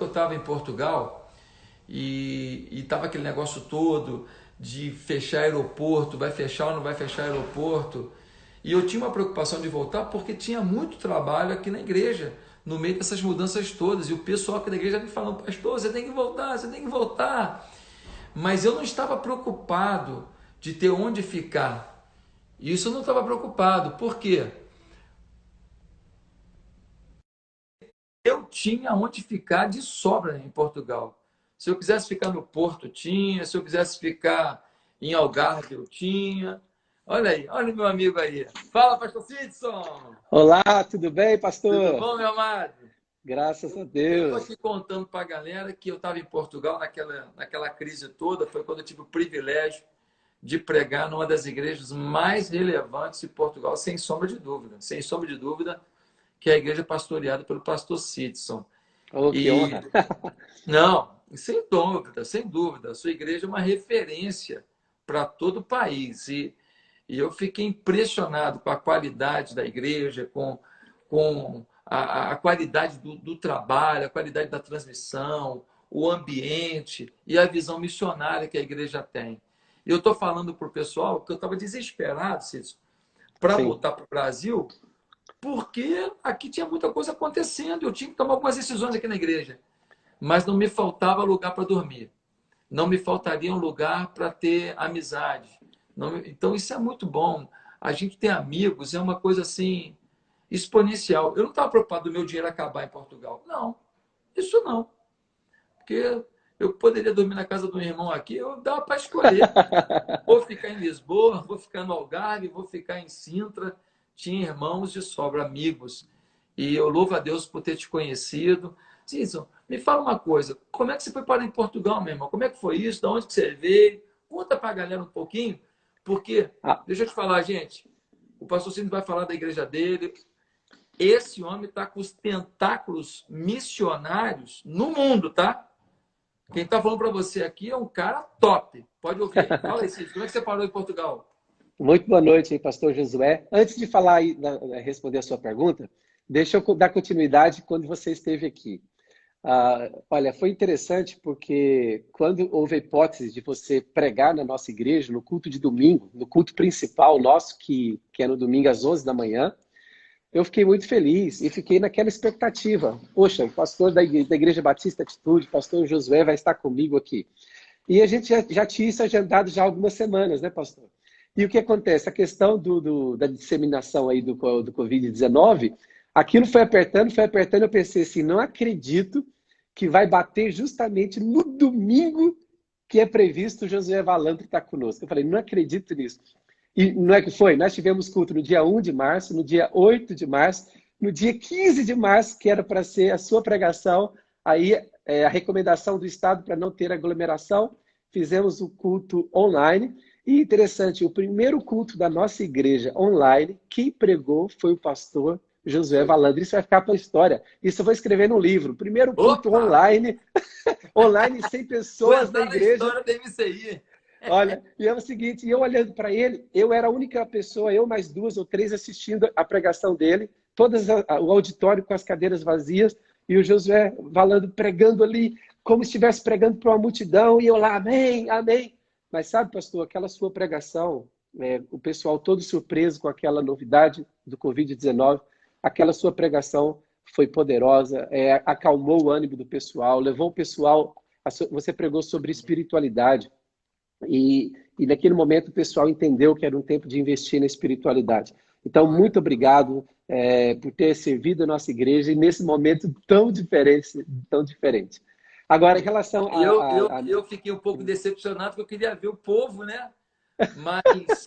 que eu estava em Portugal e estava aquele negócio todo de fechar aeroporto, vai fechar ou não vai fechar aeroporto. E eu tinha uma preocupação de voltar porque tinha muito trabalho aqui na igreja, no meio dessas mudanças todas. E o pessoal aqui da igreja me falando, pastor, você tem que voltar, você tem que voltar. Mas eu não estava preocupado de ter onde ficar. Isso eu não estava preocupado. Por quê? Eu tinha onde ficar de sobra em Portugal. Se eu quisesse ficar no Porto, tinha. Se eu quisesse ficar em Algarve, eu tinha. Olha aí, olha o meu amigo aí. Fala, pastor Sidson! Olá, tudo bem, Tudo pastor? bom, meu amado? Graças a Eu estou Deus. aqui contando para a galera que eu estava em Portugal naquela crise toda. Foi quando eu tive o privilégio de pregar numa das igrejas mais relevantes de Portugal, sem sombra de dúvida. Sem sombra de dúvida, que é a igreja pastoreada pelo pastor Sidson. Oh, que E honra. não, sem dúvida, sem dúvida. A sua igreja é uma referência para todo o país. E eu fiquei impressionado com a qualidade da igreja, com a qualidade do trabalho, a qualidade da transmissão, o ambiente e a visão missionária que a igreja tem. E eu estou falando para o pessoal que eu estava desesperado, Cícero, para Sim. voltar para o Brasil, porque aqui tinha muita coisa acontecendo. Eu tinha que tomar algumas decisões aqui na igreja, mas não me faltava lugar para dormir, não me faltaria um lugar para ter amizade. Então, isso é muito bom. A gente ter amigos é uma coisa assim exponencial. Eu não estava preocupado do meu dinheiro acabar em Portugal. Não, isso não. Porque eu poderia dormir na casa do meu irmão aqui, eu dava para escolher. Vou ficar em Lisboa, vou ficar no Algarve, vou ficar em Sintra. Tinha irmãos de sobra, amigos. E eu louvo a Deus por ter te conhecido. Cícero, me fala uma coisa. Como é que você foi parar em Portugal, meu irmão? Como é que foi isso? De onde que você veio? Conta para a galera um pouquinho. Porque, Ah, deixa eu te falar, gente. O pastor Cícero vai falar da igreja dele. Esse homem está com os tentáculos missionários no mundo, tá? Quem está falando para você aqui é um cara top. Pode ouvir aí. Fala aí, Cícero. Como é que você parou em Portugal? muito boa noite, pastor Josué. Antes de falar aí, responder a sua pergunta, deixa eu dar continuidade quando você esteve aqui. Olha, foi interessante porque quando houve a hipótese de você pregar na nossa igreja, no culto de domingo, no culto principal nosso, que é no domingo às 11 da manhã, eu fiquei muito feliz e fiquei naquela expectativa. Poxa, o pastor da Igreja Batista Atitude, pastor Josué, vai estar comigo aqui. E a gente já tinha isso agendado já há algumas semanas, né, pastor? E o que acontece? A questão da disseminação aí do Covid-19, aquilo foi apertando, eu pensei assim, não acredito que vai bater justamente no domingo que é previsto o Josué Valandro estar conosco. Eu falei, não acredito nisso. E não é que foi? Nós tivemos culto no dia 1 de março, no dia 8 de março, no dia 15 de março, que era para ser a sua pregação, aí a recomendação do Estado para não ter aglomeração, fizemos o culto online. E interessante, o primeiro culto da nossa igreja online, quem pregou foi o pastor Josué Valandro. Isso vai ficar para a história. Isso eu vou escrever no livro. Primeiro culto Opa! online, online sem Vou pessoas na entrar na igreja. história da MCI. Olha, e é o seguinte, eu olhando para ele, eu era a única pessoa, eu mais duas ou três assistindo a pregação dele, o auditório com as cadeiras vazias, e o Josué falando, pregando ali, como se estivesse pregando para uma multidão, e eu lá, amém, amém. Mas sabe, pastor, aquela sua pregação, o pessoal todo surpreso com aquela novidade do Covid-19, aquela sua pregação foi poderosa, acalmou o ânimo do pessoal, levou o pessoal, você pregou sobre espiritualidade, e naquele momento o pessoal entendeu que era um tempo de investir na espiritualidade. Então, muito obrigado por ter servido a nossa igreja e nesse momento tão diferente, tão diferente. Agora, em relação Eu fiquei um pouco decepcionado porque eu queria ver o povo, né? Mas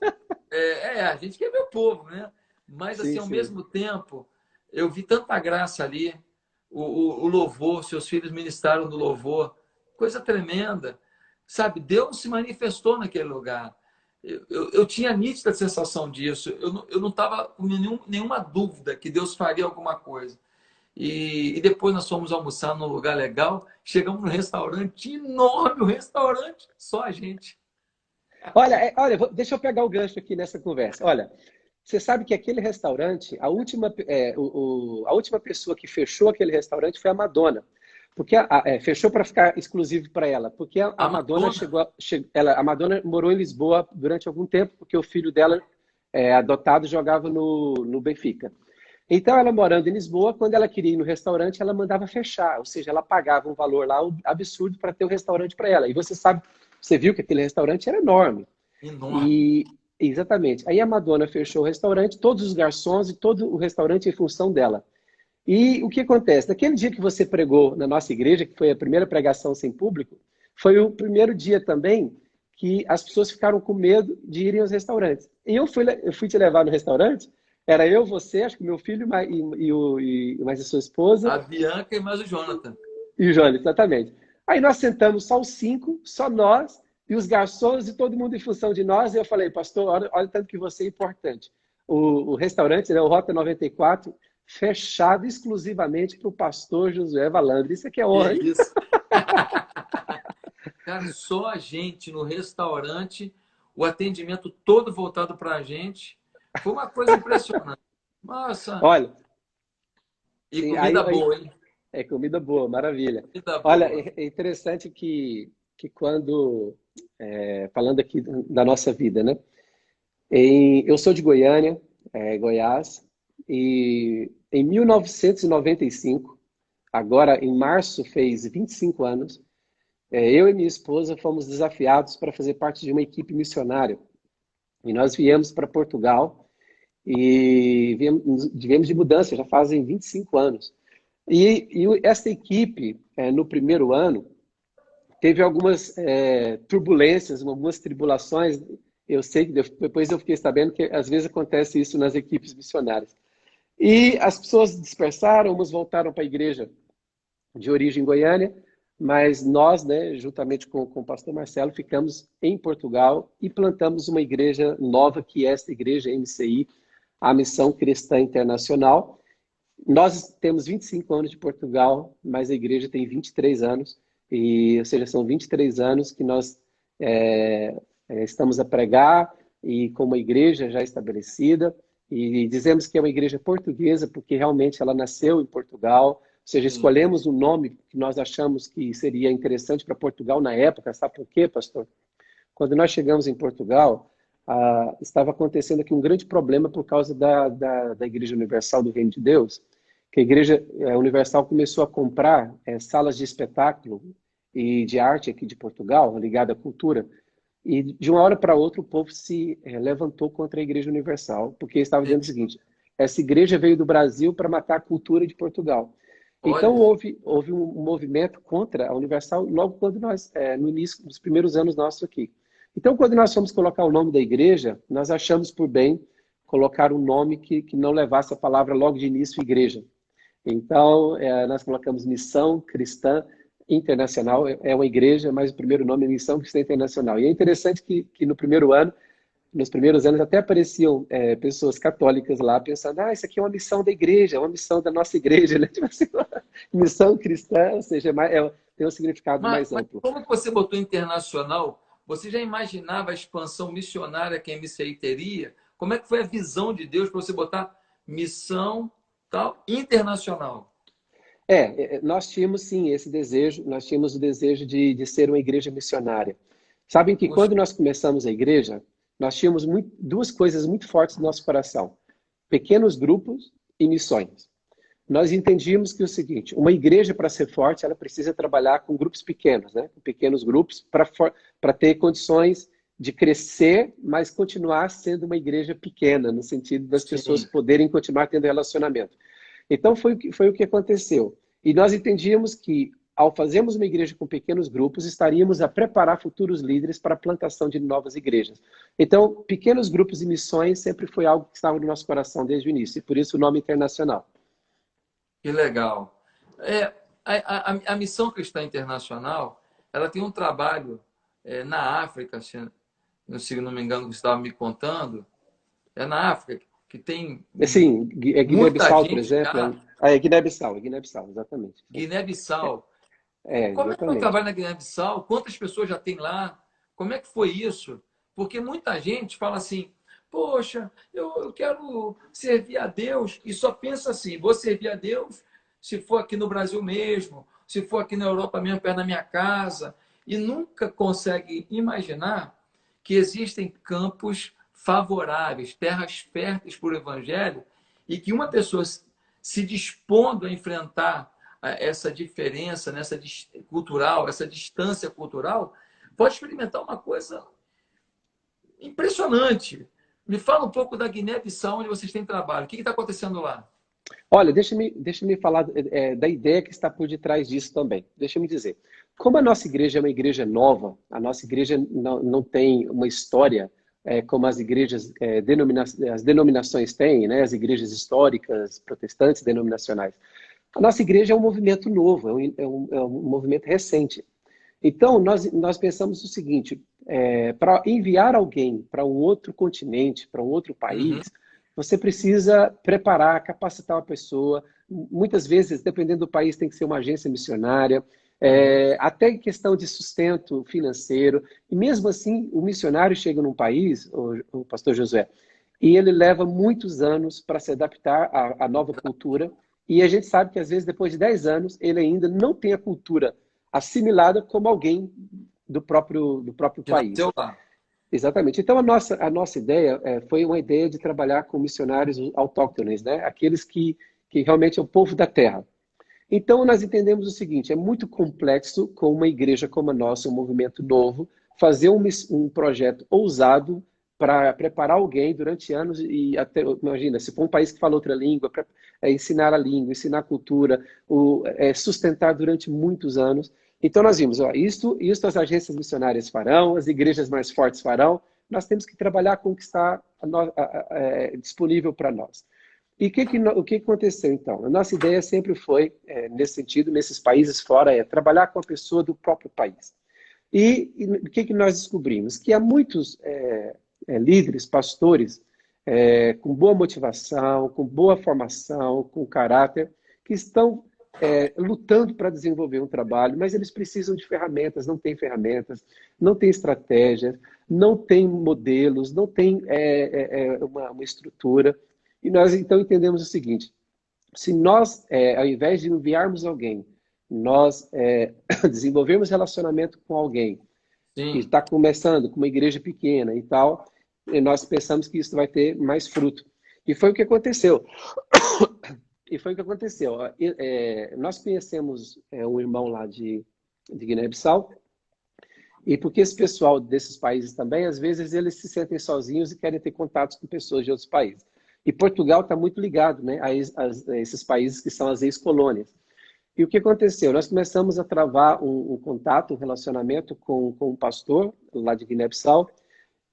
a gente quer ver o povo, né? Mas assim, Sim, ao sim. mesmo tempo, eu vi tanta graça ali, o louvor, seus filhos ministraram do louvor, coisa tremenda, sabe? Deus se manifestou naquele lugar. Eu tinha a nítida sensação disso. Eu não estava com nenhuma dúvida que Deus faria alguma coisa. E depois nós fomos almoçar num lugar legal. Chegamos num restaurante enorme, um restaurante, só a gente. Olha, deixa eu pegar o gancho aqui nessa conversa. Olha, você sabe que aquele restaurante, a última pessoa que fechou aquele restaurante foi a Madonna. Porque fechou para ficar exclusivo para ela. Porque a A Madonna Madonna? a Madonna morou em Lisboa durante algum tempo, porque o filho dela, adotado, jogava no Benfica. Então, ela morando em Lisboa, quando ela queria ir no restaurante, ela mandava fechar. Ou seja, ela pagava um valor lá absurdo para ter o restaurante para ela. E você sabe, você viu que aquele restaurante era enorme. Enorme. E, exatamente. Aí a Madonna fechou o restaurante, todos os garçons e todo o restaurante em função dela. E o que acontece? Naquele dia que você pregou na nossa igreja, que foi a primeira pregação sem público, foi o primeiro dia também que as pessoas ficaram com medo de irem aos restaurantes. E eu fui te levar no restaurante, era eu, você, acho que meu filho e mais a sua esposa A Bianca e mais o Jonathan. e o Johnny, exatamente. Aí nós sentamos só os cinco, só nós, e os garçons e todo mundo em função de nós. E eu falei, pastor, olha tanto que você é importante. O restaurante, né, o Rota 94, fechado exclusivamente para o pastor Josué Valandro. Isso aqui é Que honra, hein? isso? Cara, só a gente no restaurante, o atendimento todo voltado para a gente. Foi uma coisa impressionante. Nossa, Olha, e sim, comida boa, hein? é comida boa, maravilha. Comida Olha, boa. é interessante que quando, falando aqui da nossa vida, né? Eu sou de Goiânia, Goiás, e em 1995, agora em março fez 25 anos, eu e minha esposa fomos desafiados para fazer parte de uma equipe missionária. E nós viemos para Portugal e viemos de mudança, já fazem 25 anos. E essa equipe, no primeiro ano, teve algumas turbulências, algumas tribulações. Eu sei que depois eu fiquei sabendo que às vezes acontece isso nas equipes missionárias. E as pessoas dispersaram, umas voltaram para a igreja de origem Goiânia, mas nós, né, juntamente com o pastor Marcelo, ficamos em Portugal e plantamos uma igreja nova, que é esta igreja MCI, a Missão Cristã Internacional. Nós temos 25 anos de Portugal, mas a igreja tem 23 anos, ou seja, são 23 anos que nós estamos a pregar e com uma igreja já estabelecida. E dizemos que é uma igreja portuguesa porque realmente ela nasceu em Portugal, ou seja, Sim. escolhemos um nome que nós achamos que seria interessante para Portugal na época. Sabe por quê, pastor? Quando nós chegamos em Portugal, estava acontecendo aqui um grande problema por causa da Igreja Universal do Reino de Deus, que a Igreja Universal começou a comprar salas de espetáculo e de arte aqui de Portugal, ligada à cultura, e de uma hora para outra o povo se levantou contra a Igreja Universal, porque estava dizendo o seguinte: essa igreja veio do Brasil para matar a cultura de Portugal. Então Olha, houve um movimento contra a Universal logo quando nós, no início dos primeiros anos nossos aqui. Então, quando nós fomos colocar o nome da igreja, nós achamos por bem colocar um nome que não levasse a palavra logo de início igreja. Então, nós colocamos Missão Cristã Internacional, é uma igreja, mas o primeiro nome é Missão Cristã Internacional. E é interessante que no primeiro ano, nos primeiros anos, até apareciam pessoas católicas lá pensando, isso aqui é uma missão da igreja, é uma missão da nossa igreja, né? Tipo assim, missão cristã, ou seja, tem um significado mais mas amplo. como que você botou internacional? Você já imaginava a expansão missionária que a MCI teria? Como é que foi a visão de Deus para você botar missão tal internacional? Nós tínhamos sim esse desejo, nós tínhamos o desejo de ser uma igreja missionária. Sabem que Poxa, quando nós começamos a igreja, nós tínhamos duas coisas muito fortes no nosso coração: pequenos grupos e missões. Nós entendíamos que é o seguinte: uma igreja, para ser forte, ela precisa trabalhar com grupos pequenos, né? Com pequenos grupos, para ter condições de crescer, mas continuar sendo uma igreja pequena, no sentido das pessoas sim. poderem continuar tendo relacionamento. Então, foi o que aconteceu. E nós entendíamos que, ao fazermos uma igreja com pequenos grupos, estaríamos a preparar futuros líderes para a plantação de novas igrejas. Então, pequenos grupos e missões sempre foi algo que estava no nosso coração desde o início, e por isso o nome internacional. Que legal. A Missão Cristã Internacional, ela tem um trabalho na África, se não me engano, que você estava me contando, é na África, que tem Assim, muita Guiné-Bissau, por gente exemplo. já, Guiné-Bissau, exatamente. Guiné-Bissau. Como é que é o Exatamente. trabalho na Guiné-Bissau? Quantas pessoas já tem lá? Como é que foi isso? Porque muita gente fala assim, poxa, eu quero servir a Deus, e só pensa assim, vou servir a Deus se for aqui no Brasil mesmo, se for aqui na Europa mesmo, perto da minha casa, e nunca consegue imaginar que existem campos favoráveis, terras férteis para o evangelho, e que uma pessoa se dispondo a enfrentar essa diferença, nessa cultural, essa distância cultural, pode experimentar uma coisa impressionante. Me fala um pouco da Guiné-Bissau, onde vocês têm trabalho. O que está acontecendo lá? Olha, deixa-me falar da ideia que está por detrás disso também. Deixa-me dizer. Como a nossa igreja é uma igreja nova, a nossa igreja não tem uma história como as igrejas, as denominações têm, né? As igrejas históricas, protestantes, denominacionais. A nossa igreja é um movimento novo, é um movimento recente. Então, nós pensamos o seguinte, para enviar alguém para um outro continente, para um outro país, você precisa preparar, capacitar uma pessoa. Muitas vezes, dependendo do país, tem que ser uma agência missionária, até em questão de sustento financeiro. E mesmo assim, o missionário chega num país, o pastor Josué, e ele leva muitos anos para se adaptar à nova cultura. E a gente sabe que, às vezes, depois de 10 anos, ele ainda não tem a cultura assimilada como alguém do próprio país. Exatamente. Então, a nossa ideia foi uma ideia de trabalhar com missionários autóctones, né? Aqueles que realmente é o povo da terra. Então, nós entendemos o seguinte, é muito complexo com uma igreja como a nossa, um movimento novo, fazer um projeto ousado para preparar alguém durante anos e até, imagina, se for um país que fala outra língua, ensinar a língua, ensinar a cultura, sustentar durante muitos anos. Então nós vimos, isto as agências missionárias farão, as igrejas mais fortes farão, nós temos que trabalhar com o que está disponível para nós. E o que aconteceu então? A nossa ideia sempre foi, nesse sentido, nesses países fora, trabalhar com a pessoa do próprio país. E o que nós descobrimos? Que há muitos líderes, pastores, com boa motivação, com boa formação, com caráter, que estão lutando para desenvolver um trabalho, mas eles precisam de ferramentas, não tem estratégias, não tem modelos, não tem uma estrutura. E nós então entendemos o seguinte, se nós, ao invés de enviarmos alguém, nós desenvolvermos relacionamento com alguém que está começando com uma igreja pequena e tal, e nós pensamos que isso vai ter mais fruto. E foi o que aconteceu. Nós conhecemos um irmão lá de Guiné-Bissau, e porque esse pessoal desses países também, às vezes eles se sentem sozinhos e querem ter contatos com pessoas de outros países. E Portugal está muito ligado, né, a esses países que são as ex-colônias. E o que aconteceu? Nós começamos a travar um contato, um relacionamento com um pastor lá de Guiné-Bissau,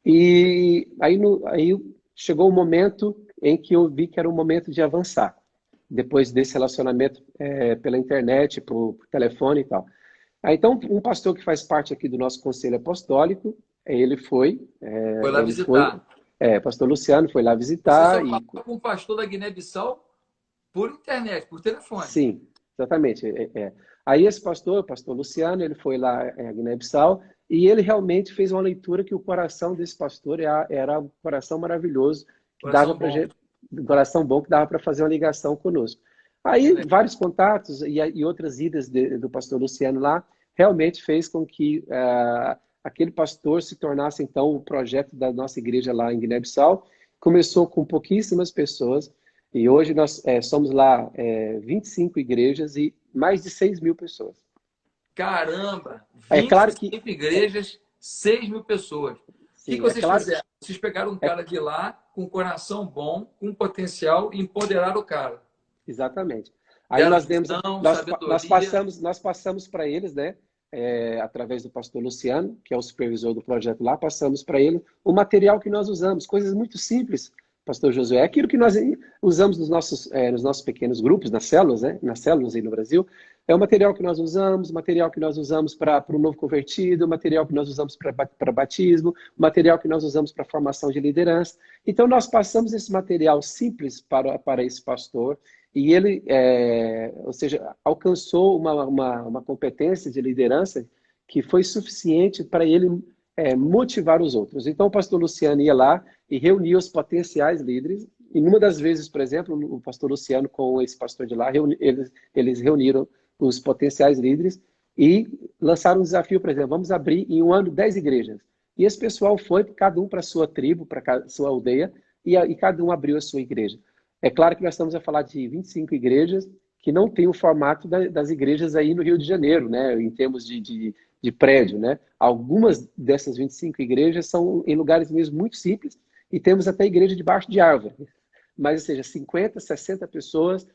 e aí chegou um momento em que eu vi que era o momento de avançar. Depois desse relacionamento pela internet, por telefone e tal. Aí, então, um pastor que faz parte aqui do nosso conselho apostólico, ele foi lá visitar. Pastor Luciano foi lá visitar. Você só falou com o pastor da Guiné-Bissau por internet, por telefone. Sim, exatamente. Aí esse pastor, o pastor Luciano, ele foi lá em Guiné-Bissau e ele realmente fez uma leitura que o coração desse pastor era um coração maravilhoso, coração bom que dava para fazer uma ligação conosco. Aí vários contatos e outras idas do pastor Luciano lá realmente fez com que aquele pastor se tornasse então o projeto da nossa igreja lá em Guiné-Bissau. Começou com pouquíssimas pessoas e hoje nós somos lá 25 igrejas e mais de 6.000 pessoas. Caramba! 25 claro que igrejas, 6.000 pessoas. Sim, o que vocês fizeram? Vocês pegaram um cara de lá com um coração bom, com potencial e empoderaram o cara. Exatamente. Aí nós passamos para eles, né? Através do pastor Luciano, que é o supervisor do projeto lá, passamos para ele o material que nós usamos, coisas muito simples, pastor Josué, aquilo que nós usamos nos nossos pequenos grupos, nas células, né? Nas células aí no Brasil, é o material que nós usamos, material que nós usamos para o novo convertido, material que nós usamos para batismo, material que nós usamos para formação de liderança. Então, nós passamos esse material simples para esse pastor e ele, ou seja, alcançou uma competência de liderança que foi suficiente para ele motivar os outros. Então, o pastor Luciano ia lá e reunia os potenciais líderes. E numa das vezes, por exemplo, o pastor Luciano com esse pastor de lá, eles reuniram os potenciais líderes e lançaram um desafio, por exemplo, vamos abrir em um ano 10 igrejas. E esse pessoal foi, cada um para a sua tribo, para a sua aldeia, e cada um abriu a sua igreja. É claro que nós estamos a falar de 25 igrejas que não tem o formato das igrejas aí no Rio de Janeiro, né, em termos de prédio, né? Algumas dessas 25 igrejas são em lugares mesmo muito simples, e temos até igreja debaixo de árvore. Mas, ou seja, 50, 60 pessoas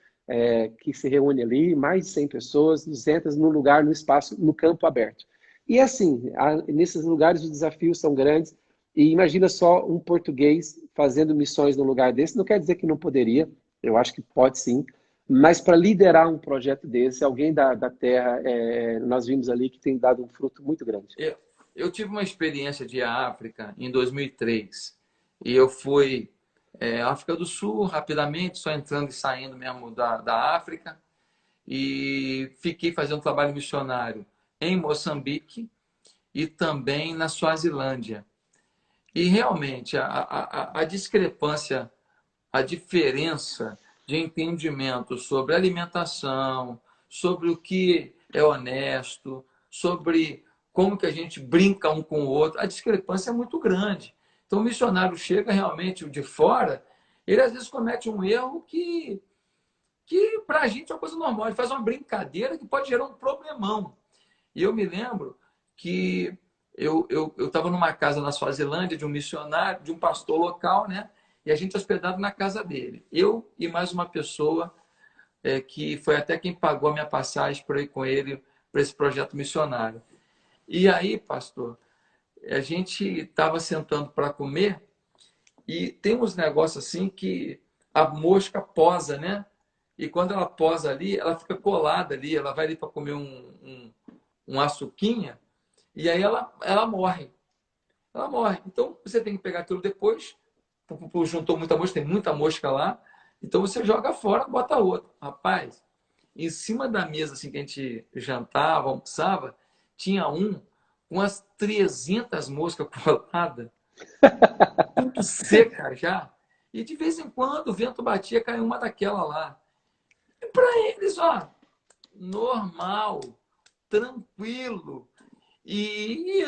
que se reúnem ali, mais de 100 pessoas, 200 no lugar, no espaço, no campo aberto. E assim, nesses lugares os desafios são grandes, e imagina só um português fazendo missões num lugar desse, não quer dizer que não poderia, eu acho que pode sim, mas para liderar um projeto desse, alguém da terra, nós vimos ali que tem dado um fruto muito grande. Eu tive uma experiência de África em 2003 e eu fui África do Sul rapidamente, só entrando e saindo mesmo da África, e fiquei fazendo trabalho missionário em Moçambique e também na Suazilândia. E realmente a discrepância, a diferença de entendimento sobre alimentação, sobre o que é honesto, sobre como que a gente brinca um com o outro, a discrepância é muito grande. Então, o missionário chega realmente de fora, ele às vezes comete um erro que para a gente é uma coisa normal. Ele faz uma brincadeira que pode gerar um problemão. E eu me lembro que eu estava numa casa na Suazilândia de um missionário, de um pastor local, né? E a gente hospedado na casa dele. Eu e mais uma pessoa que foi até quem pagou a minha passagem para ir com ele para esse projeto missionário. E aí, pastor, a gente estava sentando para comer e tem uns negócios assim que a mosca posa, né? E quando ela posa ali, ela fica colada ali, ela vai ali para comer um açuquinha e aí ela morre. Ela morre. Então, você tem que pegar aquilo depois, juntou muita mosca, tem muita mosca lá, então você joga fora, bota outro. Rapaz, em cima da mesa assim que a gente jantava, almoçava, tinha um com umas 300 moscas coladas, tudo seca já. E de vez em quando o vento batia, caiu uma daquela lá. E para eles, ó, normal, tranquilo. E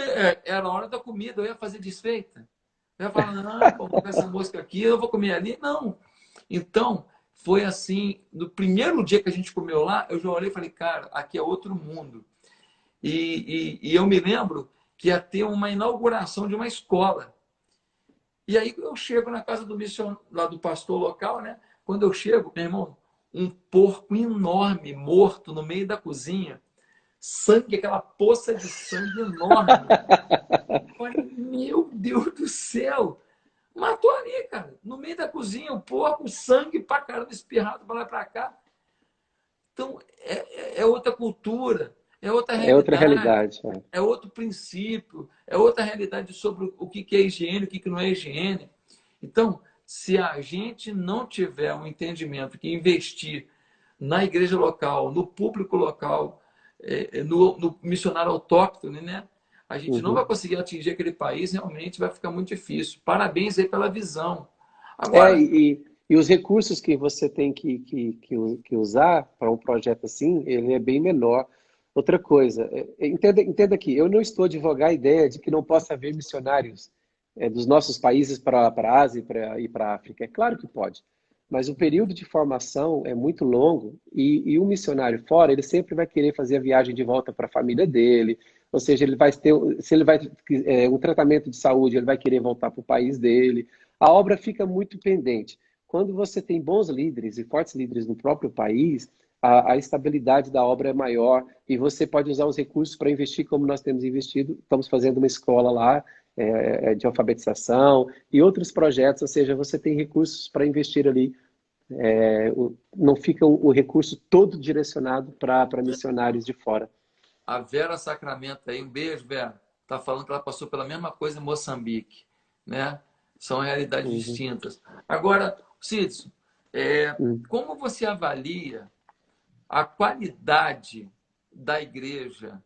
era a hora da comida, eu ia fazer desfeita. Eu ia falar, não, pô, vou com essa mosca aqui, eu vou comer ali. Não. Então, foi assim, no primeiro dia que a gente comeu lá, eu já olhei e falei, cara, aqui é outro mundo. E eu me lembro que ia ter uma inauguração de uma escola. E aí eu chego na casa do missionário, lá do pastor local, né? Quando eu chego, meu irmão, um porco enorme, morto no meio da cozinha, sangue, aquela poça de sangue enorme. Olha, meu Deus do céu! Matou ali, cara, no meio da cozinha, o porco, sangue pra caramba, espirrado para lá e pra cá. Então, é outra cultura, é outra É outra realidade, realidade. é outro princípio, é outra realidade sobre o que é higiene, o que não é higiene. Então, se a gente não tiver um entendimento que investir na igreja local, no público local, no missionário autóctone, né? A gente não vai Uhum. conseguir atingir aquele país, realmente vai ficar muito difícil. Parabéns aí pela visão. É, Agora, e os recursos que você tem que usar para um projeto assim, ele é bem menor. Outra coisa, entenda aqui, eu não estou a advogar a ideia de que não possa haver missionários dos nossos países para a Ásia e para a África. É claro que pode, mas o período de formação é muito longo e um missionário fora, ele sempre vai querer fazer a viagem de volta para a família dele, ou seja, ele vai ter, se ele vai um tratamento de saúde, ele vai querer voltar para o país dele. A obra fica muito pendente. Quando você tem bons líderes e fortes líderes no próprio país, a estabilidade da obra é maior e você pode usar os recursos para investir como nós temos investido. Estamos fazendo uma escola lá de alfabetização e outros projetos, ou seja, você tem recursos para investir ali. Não fica o recurso todo direcionado para missionários de fora. a Vera Sacramento aí, um beijo, Vera. Está falando que ela passou pela mesma coisa em Moçambique, né? São realidades Uhum, distintas. Agora, Cício, uhum, como você avalia a qualidade da igreja?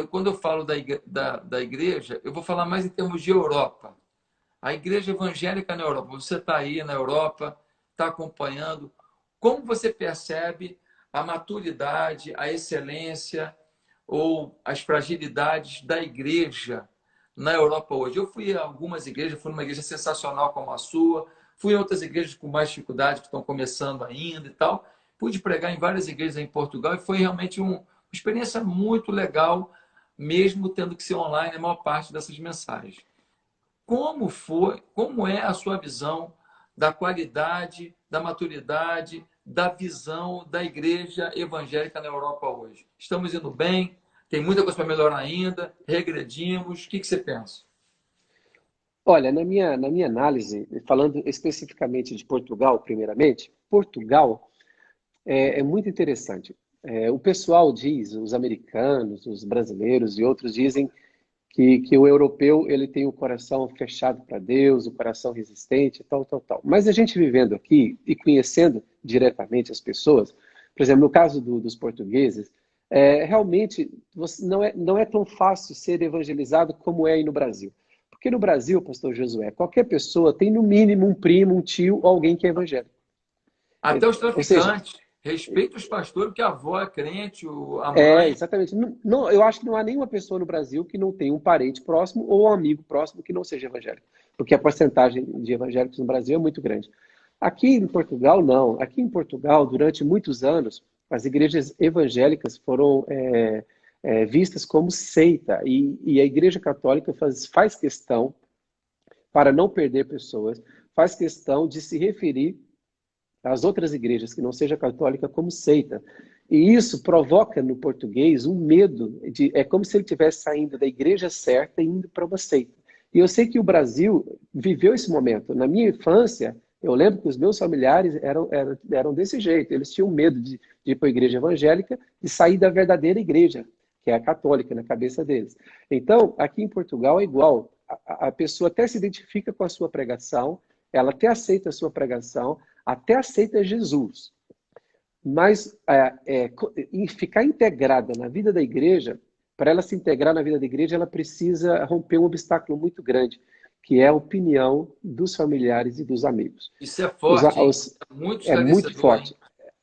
Quando eu falo da igreja, eu vou falar mais em termos de Europa. A igreja evangélica na Europa. Você está aí na Europa, está acompanhando. Como você percebe a maturidade, a excelência ou as fragilidades da igreja na Europa hoje? Eu fui a algumas igrejas, fui numa igreja sensacional como a sua, fui a outras igrejas com mais dificuldade, que estão começando ainda e tal. Pude pregar em várias igrejas em Portugal e foi realmente uma experiência muito legal, mesmo tendo que ser online a maior parte dessas mensagens. Como é a sua visão da qualidade, da maturidade, da visão da igreja evangélica na Europa hoje? Estamos indo bem? Tem muita coisa para melhorar ainda? Regredimos? O que você pensa? Olha, na minha análise, falando especificamente de Portugal, primeiramente, Portugal é muito interessante. O pessoal diz, os americanos, os brasileiros e outros dizem que o europeu ele tem o coração fechado para Deus, o coração resistente, tal, tal, tal. Mas a gente vivendo aqui e conhecendo diretamente as pessoas, por exemplo, no caso dos portugueses, realmente não é tão fácil ser evangelizado como é aí no Brasil. Porque no Brasil, pastor Josué, qualquer pessoa tem no mínimo um primo, um tio ou alguém que é evangélico. Até os Ou seja, traficantes. Respeita os pastores, porque a avó é crente, a mãe. exatamente. Não, eu acho que não há nenhuma pessoa no Brasil que não tenha um parente próximo ou um amigo próximo que não seja evangélico, porque a porcentagem de evangélicos no Brasil é muito grande. Aqui em Portugal, não. Aqui em Portugal, durante muitos anos, as igrejas evangélicas foram vistas como seita, e a Igreja Católica faz questão, para não perder pessoas, faz questão de se referir às outras igrejas que não seja católica como seita. E isso provoca no português um medo, é como se ele estivesse saindo da igreja certa e indo para uma seita. E eu sei que o Brasil viveu esse momento. Na minha infância, eu lembro que os meus familiares eram desse jeito. Eles tinham medo de ir para a igreja evangélica e sair da verdadeira igreja, que é a católica, na cabeça deles. Então, aqui em Portugal é igual. A pessoa até se identifica com a sua pregação, ela até aceita a sua pregação, até aceita Jesus. Mas ficar integrada na vida da igreja, para ela se integrar na vida da igreja, ela precisa romper um obstáculo muito grande, que é a opinião dos familiares e dos amigos. Isso é forte, hein? É muito É muito esclarecedor, hein? forte.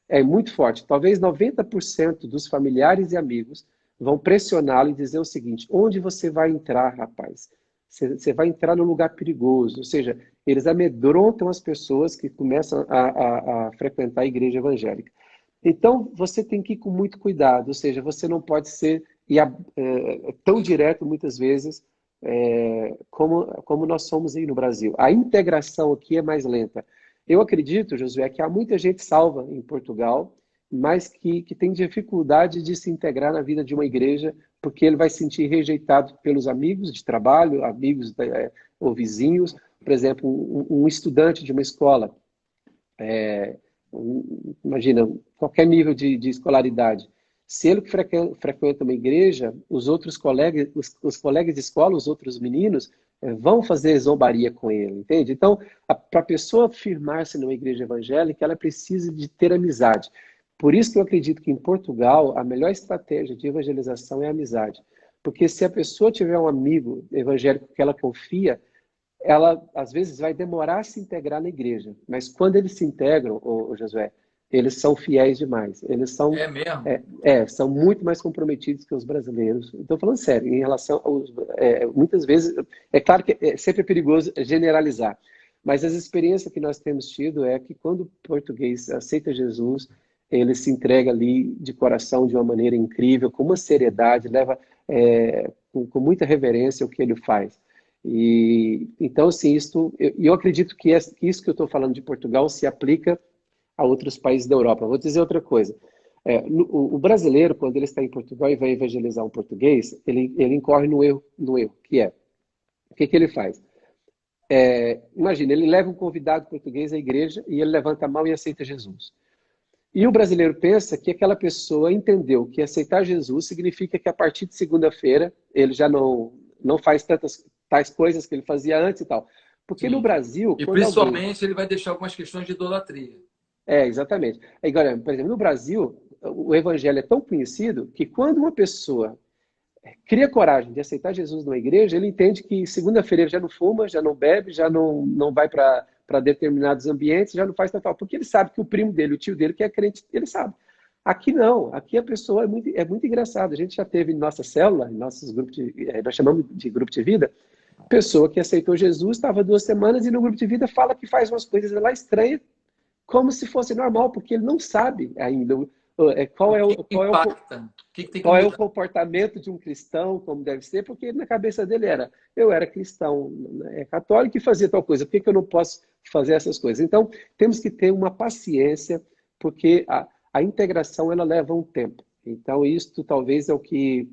É muito forte. Talvez 90% dos familiares e amigos vão pressioná-lo e dizer o seguinte: onde você vai entrar, rapaz? Você vai entrar num lugar perigoso. Ou seja, eles amedrontam as pessoas que começam a frequentar a igreja evangélica. Então, você tem que ir com muito cuidado. Ou seja, você não pode ser tão direto, muitas vezes, como nós somos aí no Brasil. A integração aqui é mais lenta. Eu acredito, Josué, que há muita gente salva em Portugal, mas que tem dificuldade de se integrar na vida de uma igreja, porque ele vai se sentir rejeitado pelos amigos de trabalho, amigos ou vizinhos. Por exemplo, um estudante de uma escola, imagina, qualquer nível de escolaridade. Se ele frequenta uma igreja, os outros colegas, os colegas de escola, os outros meninos, vão fazer zombaria com ele, entende? Então, para a pessoa firmar-se numa igreja evangélica, ela precisa de ter amizade. Por isso que eu acredito que em Portugal, a melhor estratégia de evangelização é a amizade. Porque se a pessoa tiver um amigo evangélico que ela confia, ela às vezes vai demorar a se integrar na igreja. Mas quando eles se integram, Josué, eles são fiéis demais. Eles É mesmo? são muito mais comprometidos que os brasileiros. Estou falando sério, em relação aos, muitas vezes, é claro que sempre é perigoso generalizar, mas as experiências que nós temos tido é que quando o português aceita Jesus, ele se entrega ali de coração de uma maneira incrível, com uma seriedade, leva com muita reverência o que ele faz. E então, assim, eu acredito que isso que eu estou falando de Portugal se aplica a outros países da Europa. Vou dizer outra coisa. O brasileiro, quando ele está em Portugal e vai evangelizar um português, ele incorre no erro, que é, o que ele faz? Imagina, ele leva um convidado português à igreja e ele levanta a mão e aceita Jesus. E o brasileiro pensa que aquela pessoa entendeu que aceitar Jesus significa que a partir de segunda-feira ele já não faz tais coisas que ele fazia antes e tal. Porque no Sim. Brasil, E quando alguém... principalmente ele vai deixar algumas questões de idolatria. Exatamente. Agora, por exemplo, no Brasil, o evangelho é tão conhecido que quando uma pessoa cria coragem de aceitar Jesus numa igreja, ele entende que segunda-feira ele já não fuma, já não bebe, já não vai para determinados ambientes, já não faz tal, porque ele sabe que o primo dele, o tio dele, que é crente, ele sabe. Aqui não, aqui a pessoa é muito engraçada. A gente já teve em nossa célula, em nossos grupos nós chamamos de grupo de vida, pessoa que aceitou Jesus, estava 2 semanas e no grupo de vida fala que faz umas coisas lá estranhas, como se fosse normal, porque ele não sabe ainda O que que impacta? O que tem que qual é o mudar? comportamento de um cristão, como deve ser, porque na cabeça dele eu era cristão, católico e fazia tal coisa, por que eu não posso fazer essas coisas? Então, temos que ter uma paciência, porque a integração ela leva um tempo. Então, isto talvez é o que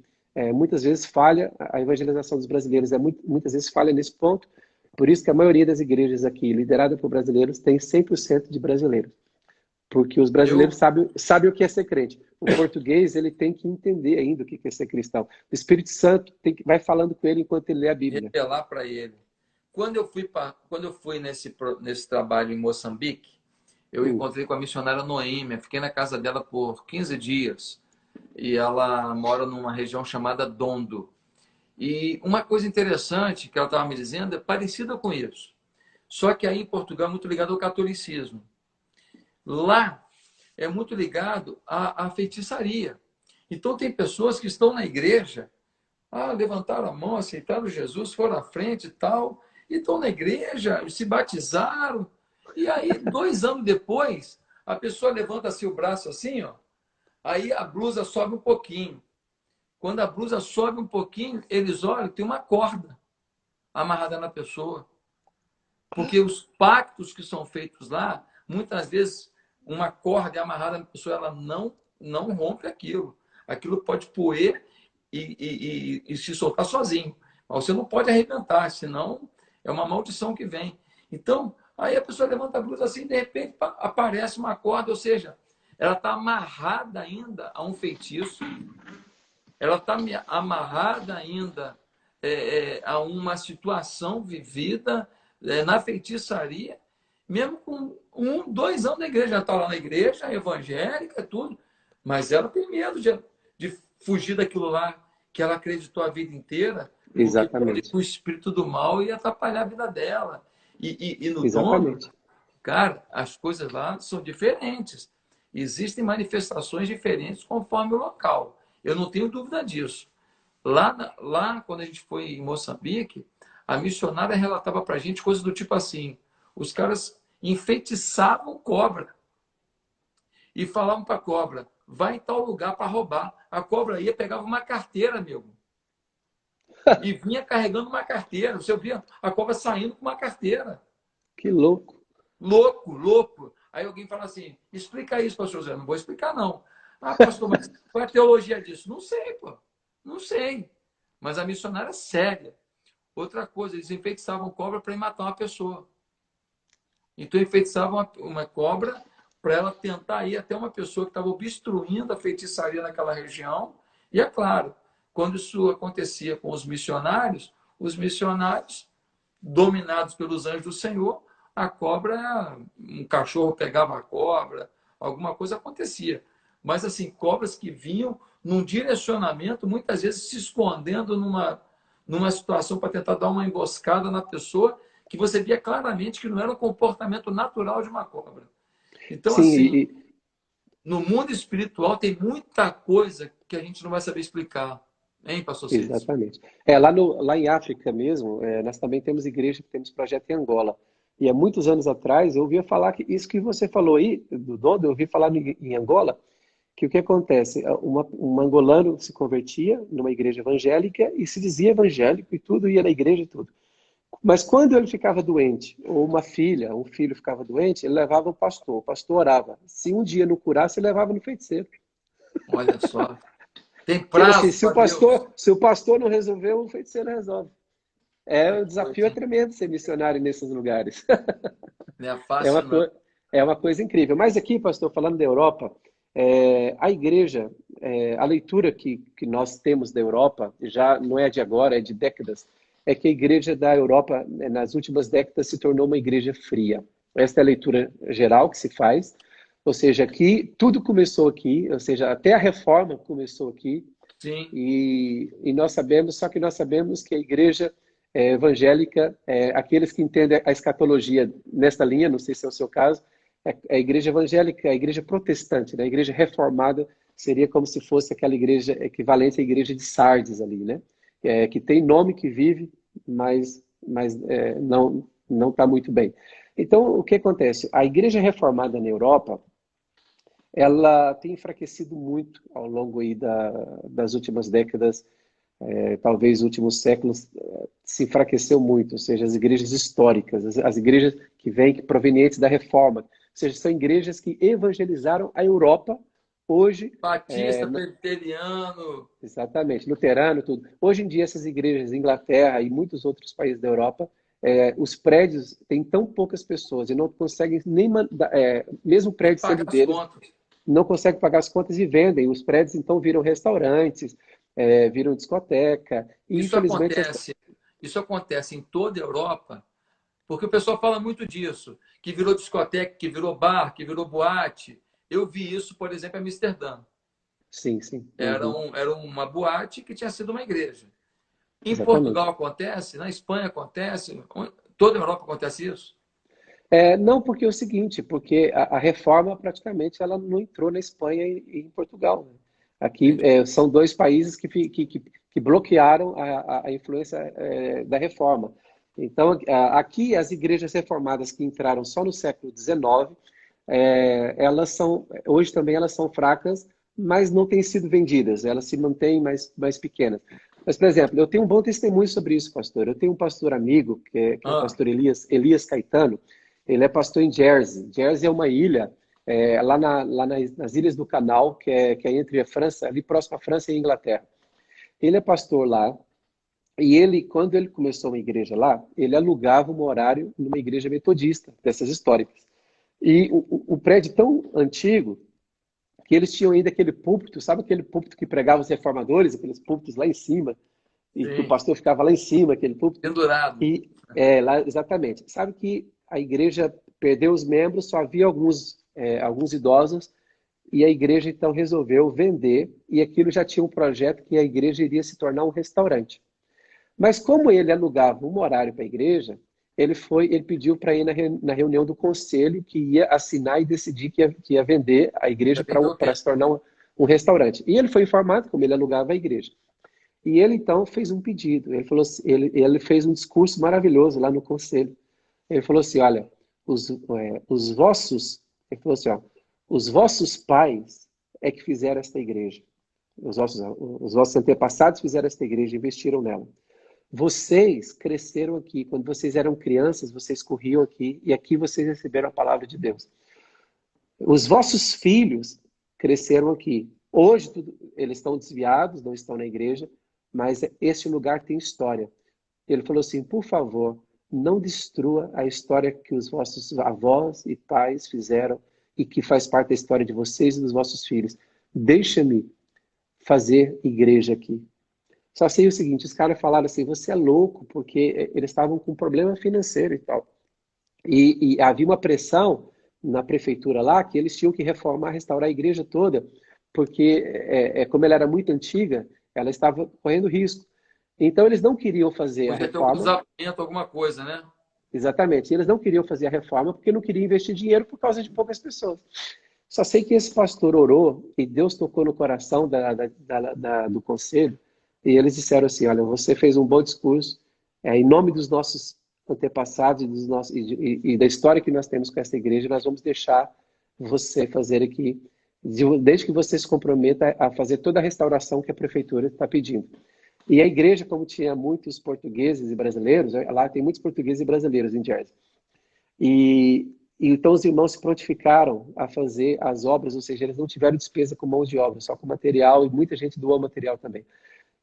muitas vezes falha, a evangelização dos brasileiros muitas vezes falha nesse ponto, por isso que a maioria das igrejas aqui, liderada por brasileiros, tem 100% de brasileiros. Porque os brasileiros Eu sabem o que é ser crente. O português, ele tem que entender ainda o que é ser cristão. O Espírito Santo vai falando com ele enquanto ele lê a Bíblia. revelar para ele. Quando eu fui nesse trabalho em Moçambique, eu Hum, encontrei com a missionária Noêmia, fiquei na casa dela por 15 dias. E ela mora numa região chamada Dondo. E uma coisa interessante que ela estava me dizendo é parecida com isso. Só que aí em Portugal é muito ligado ao catolicismo. Lá é muito ligado à feitiçaria. Então tem pessoas que estão na igreja, levantaram a mão, aceitaram Jesus, foram à frente e tal, e estão na igreja, se batizaram. E aí, 2 anos depois, a pessoa levanta assim o braço assim, ó, aí a blusa sobe um pouquinho. Quando a blusa sobe um pouquinho, eles olham, tem uma corda amarrada na pessoa. Porque os pactos que são feitos lá, muitas vezes uma corda é amarrada na pessoa, ela não rompe aquilo. Aquilo pode poer e se soltar sozinho. Mas você não pode arrebentar, senão é uma maldição que vem. Então, aí a pessoa levanta a blusa assim, de repente aparece uma corda, ou seja, ela está amarrada ainda a um feitiço, ela está amarrada ainda a uma situação vivida na feitiçaria, mesmo com 2 anos na igreja, já está lá na igreja, evangélica, tudo, mas ela tem medo de fugir daquilo lá que ela acreditou a vida inteira, porque exatamente. o espírito do mal ia atrapalhar a vida dela. E no dono, Exatamente. cara, as coisas lá são diferentes. Existem manifestações diferentes conforme o local. Eu não tenho dúvida disso. Lá quando a gente foi em Moçambique, a missionária relatava para a gente coisas do tipo assim: os caras enfeitiçavam cobra e falavam para a cobra, vai em tal lugar para roubar. A cobra ia, pegava uma carteira, amigo, e vinha carregando uma carteira. Você via a cobra saindo com uma carteira. Que louco. Louco, louco. Aí alguém fala assim, explica isso, pastor José. Não vou explicar, não. Pastor, mas qual é a teologia disso? Não sei, pô. Não sei. Mas a missionária é séria. Outra coisa, eles enfeitiçavam cobra para ir matar uma pessoa. Então, enfeitiçavam uma cobra para ela tentar ir até uma pessoa que estava obstruindo a feitiçaria naquela região. E é claro, quando isso acontecia com os missionários, dominados pelos anjos do Senhor, a cobra, um cachorro pegava a cobra, alguma coisa acontecia. Mas, assim, cobras que vinham num direcionamento, muitas vezes se escondendo numa situação para tentar dar uma emboscada na pessoa, que você via claramente que não era o comportamento natural de uma cobra. Então, Sim, assim, no mundo espiritual tem muita coisa que a gente não vai saber explicar, hein, pastor Cícero? exatamente. Lá em África mesmo, nós também temos igreja que temos projeto em Angola. E há muitos anos atrás eu ouvia falar que isso que você falou aí, do Dodo, eu ouvi falar em Angola, que o que acontece? Um angolano se convertia numa igreja evangélica e se dizia evangélico e tudo, ia na igreja e tudo. Mas quando ele ficava doente, ou uma filha, um filho ficava doente, ele levava o pastor orava. Se um dia não curasse, ele levava no feiticeiro. Olha só. Tem Que assim, prazo para Deus. se o pastor não resolveu, o feiticeiro resolve. Que O coisa, desafio é hein? tremendo ser missionário nesses lugares. Não é É uma, fácil, não. co é uma coisa incrível. Mas aqui, pastor, falando da Europa, a igreja, a leitura que nós temos da Europa, já não é de agora, é de décadas, é que a igreja da Europa, nas últimas décadas, se tornou uma igreja fria. Esta é a leitura geral que se faz. Ou seja, aqui, tudo começou aqui, ou seja, até a reforma começou aqui. Sim, E nós sabemos, só que nós sabemos que a igreja evangélica, aqueles que entendem a escatologia nesta linha, não sei se é o seu caso, a igreja evangélica, a igreja protestante, né? A igreja reformada seria como se fosse aquela igreja equivalente à igreja de Sardes ali, né? Que tem nome, que vive, mas não está muito bem. Então, o que acontece? A igreja reformada na Europa, ela tem enfraquecido muito ao longo aí das últimas décadas, talvez últimos séculos, se enfraqueceu muito, ou seja, as igrejas históricas, as igrejas que vêm provenientes da Reforma, ou seja, são igrejas que evangelizaram a Europa, hoje, Batista, presbiteriano. exatamente, luterano, tudo. Hoje em dia, essas igrejas, Inglaterra e muitos outros países da Europa, os prédios têm tão poucas pessoas e não conseguem nem mesmo o Nem prédio sendo pagar as deles, contas. não conseguem pagar as contas e vendem. Os prédios, então, viram restaurantes, viram discoteca. E, Isso infelizmente, acontece, isso acontece em toda a Europa, porque o pessoal fala muito disso, que virou discoteca, que virou bar, que virou boate. Eu vi isso, por exemplo, em Amsterdã. sim, sim. Era, Uhum. um, era uma boate que tinha sido uma igreja. Em Portugal Exatamente. acontece, na Espanha acontece, toda a Europa acontece isso. Não, porque é o seguinte, porque a reforma praticamente ela não entrou na Espanha e em Portugal, né? Aqui Entendi. são dois países que bloquearam a influência da reforma. Então, aqui as igrejas reformadas que entraram só no século XIX, hoje também elas são fracas, mas não têm sido vendidas, elas se mantêm mais pequenas. Mas, por exemplo, eu tenho um bom testemunho sobre isso, pastor. Eu tenho um pastor amigo, que é o Ah, pastor Elias Caetano. Ele é pastor em Jersey. Jersey é uma ilha nas Ilhas do Canal, que é entre a França, ali próximo à França e a Inglaterra. Ele é pastor lá, e quando ele começou uma igreja lá, ele alugava um horário numa igreja metodista, dessas históricas. E o prédio tão antigo que eles tinham ainda aquele púlpito, sabe aquele púlpito que pregava os reformadores, aqueles púlpitos lá em cima, e que o sim, pastor ficava lá em cima, aquele púlpito? pendurado. E lá, exatamente. Sabe que a igreja perdeu os membros, só havia alguns idosos, e a igreja então resolveu vender, e aquilo já tinha um projeto que a igreja iria se tornar um restaurante. Mas como ele alugava um horário para a igreja, ele pediu para ir na reunião do conselho que ia assinar e decidir que ia vender a igreja Já vendeu o para quê? se tornar um restaurante. E ele foi informado como ele alugava a igreja. E ele então fez um pedido. Ele falou assim, ele fez um discurso maravilhoso lá no conselho. Ele falou assim: olha, os vossos, ele falou assim, ó, os vossos pais é que fizeram esta igreja. Os vossos antepassados fizeram esta igreja, investiram nela. Vocês cresceram aqui. Quando vocês eram crianças, vocês corriam aqui e aqui vocês receberam a palavra de Deus. Os vossos filhos cresceram aqui. Hoje eles estão desviados, não estão na igreja, mas este lugar tem história. Ele falou assim: por favor, não destrua a história que os vossos avós e pais fizeram e que faz parte da história de vocês e dos vossos filhos. Deixa-me fazer igreja aqui. Só sei o seguinte, os caras falaram assim: você é louco, porque eles estavam com problema financeiro e tal. E havia uma pressão na prefeitura lá que eles tinham que reformar, restaurar a igreja toda, porque como ela era muito antiga, ela estava correndo risco. Então eles não queriam fazer a Podia ter algum reforma, desabamento, alguma coisa, né? exatamente, eles não queriam fazer a reforma porque não queriam investir dinheiro por causa de poucas pessoas. Só sei que esse pastor orou e Deus tocou no coração do conselho e eles disseram assim: olha, você fez um bom discurso, em nome dos nossos antepassados e da história que nós temos com essa igreja, nós vamos deixar você fazer aqui, desde que você se comprometa a fazer toda a restauração que a prefeitura está pedindo. E a igreja, como tinha muitos portugueses e brasileiros, lá tem muitos portugueses e brasileiros em Jersey. E então os irmãos se prontificaram a fazer as obras, ou seja, eles não tiveram despesa com mãos de obra, só com material, e muita gente doou material também.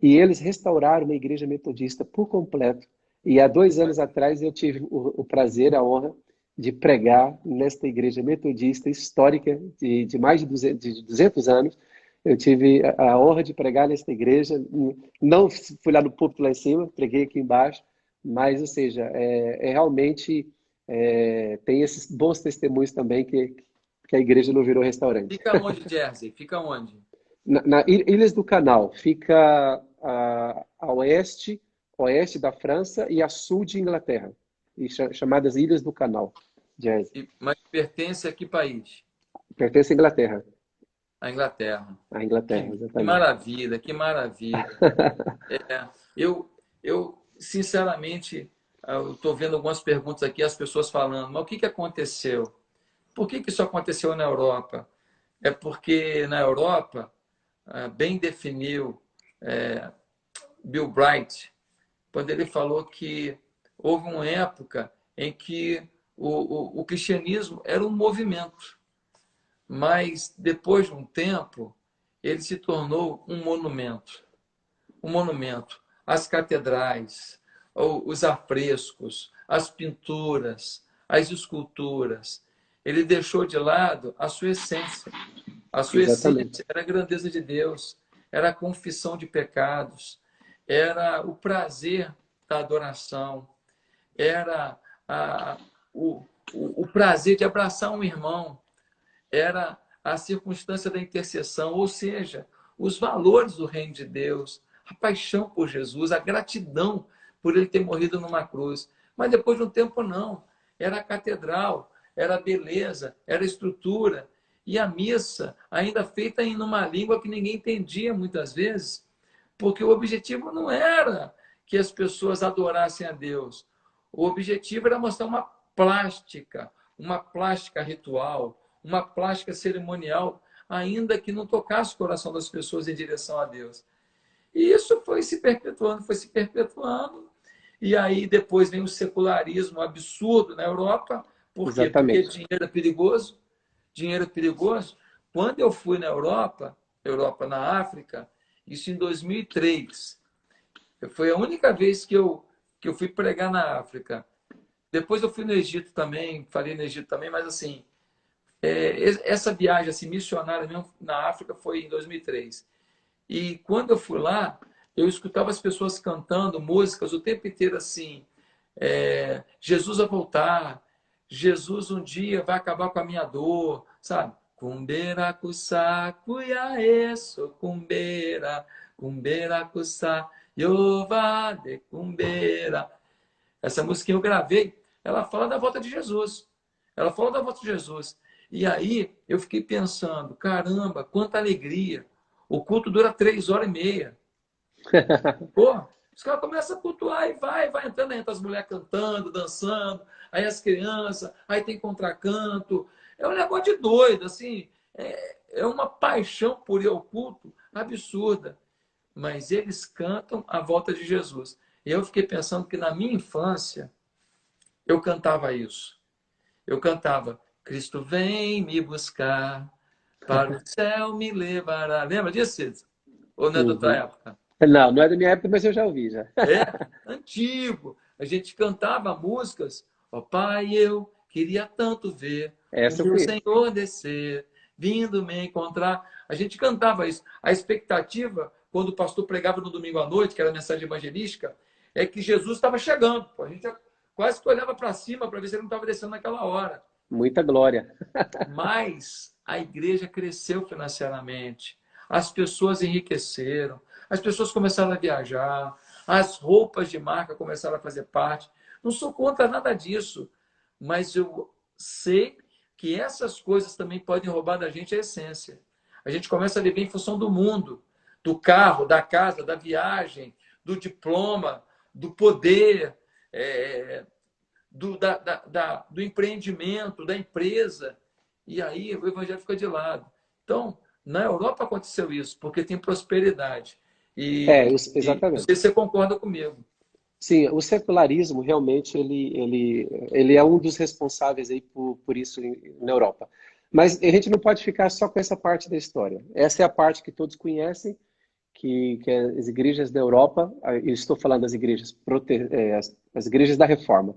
E eles restauraram uma igreja metodista por completo. E há 2 anos atrás eu tive o prazer, a honra de pregar nesta igreja metodista histórica de mais de 200 anos. Eu tive a honra de pregar nesta igreja. Não fui lá no púlpito lá em cima, preguei aqui embaixo, mas, ou seja, realmente tem esses bons testemunhos também que a igreja não virou restaurante. Fica onde, Jersey? Fica onde? Na Ilhas do Canal, fica a oeste da França e a sul de Inglaterra, e chamadas Ilhas do Canal. Jersey. Mas pertence a que país? Pertence à Inglaterra. A Inglaterra. À Inglaterra, Que exatamente. maravilha, que maravilha. É, eu sinceramente, eu estou vendo algumas perguntas aqui, as pessoas falando, mas o que aconteceu? Por que isso aconteceu na Europa? É porque na Europa, bem definiu Bill Bright, quando ele falou que houve uma época em que o cristianismo era um movimento, mas depois de um tempo, ele se tornou um monumento. Um monumento. As catedrais, os afrescos, as pinturas, as esculturas. Ele deixou de lado a sua essência. A sua Exatamente. essência era a grandeza de Deus, era a confissão de pecados, era o prazer da adoração, era a, o prazer de abraçar um irmão, era a circunstância da intercessão, ou seja, os valores do reino de Deus, a paixão por Jesus, a gratidão por ele ter morrido numa cruz. Mas depois de um tempo, não. Era a catedral, era a beleza, era a estrutura. E a missa, ainda feita em uma língua que ninguém entendia muitas vezes, porque o objetivo não era que as pessoas adorassem a Deus. O objetivo era mostrar uma plástica ritual, uma plástica cerimonial, ainda que não tocasse o coração das pessoas em direção a Deus. E isso foi se perpetuando. E aí depois vem o secularismo absurdo na Europa. Por quê? Porque Exatamente. dinheiro é perigoso. Dinheiro é perigoso. Quando eu fui na Europa, na África, isso em 2003, foi a única vez que eu fui pregar na África. Depois eu fui no Egito também, falei no Egito também, mas assim, essa viagem assim, missionária mesmo na África foi em 2003. E quando eu fui lá, eu escutava as pessoas cantando músicas o tempo inteiro assim, Jesus vai voltar, Jesus um dia vai acabar com a minha dor, sabe? Cumbera kusa kuyaeso kumbera kusa yova de cumbera. Essa musiquinha eu gravei, ela fala da volta de Jesus. Ela fala da volta de Jesus. E aí eu fiquei pensando, caramba, quanta alegria. O culto dura 3 horas e meia. Pô, os caras começam a cultuar e vai entrando, entra as mulheres cantando, dançando, aí as crianças, aí tem contracanto. É um negócio de doido, assim. É uma paixão por ir ao culto absurda. Mas eles cantam a volta de Jesus. E eu fiquei pensando que na minha infância eu cantava isso. Eu cantava, Cristo vem me buscar, para o céu me levará. Lembra disso, Cid? Ou não é da outra Uhum. época? Não, não é da minha época, mas eu já ouvi já. É, antigo. A gente cantava músicas. Ó Pai, eu queria tanto ver o Essa eu meu conheço. Senhor descer, vindo me encontrar. A gente cantava isso. A expectativa, quando o pastor pregava no domingo à noite, que era a mensagem evangelística, é que Jesus estava chegando. Pô. A gente quase que olhava para cima para ver se ele não estava descendo naquela hora. Muita glória. Mas a igreja cresceu financeiramente, as pessoas enriqueceram, as pessoas começaram a viajar, as roupas de marca começaram a fazer parte. Não sou contra nada disso, mas eu sei que essas coisas também podem roubar da gente a essência. A gente começa a viver em função do mundo, do carro, da casa, da viagem, do diploma, do poder, do empreendimento, da empresa. E aí o evangelho fica de lado. Então, na Europa aconteceu isso, porque tem prosperidade. E não sei Exatamente. se você concorda comigo. Sim, o secularismo realmente ele é um dos responsáveis aí por isso na Europa. Mas a gente não pode ficar só com essa parte da história. Essa é a parte que todos conhecem, que é as igrejas da Europa, eu estou falando das igrejas, as igrejas da Reforma,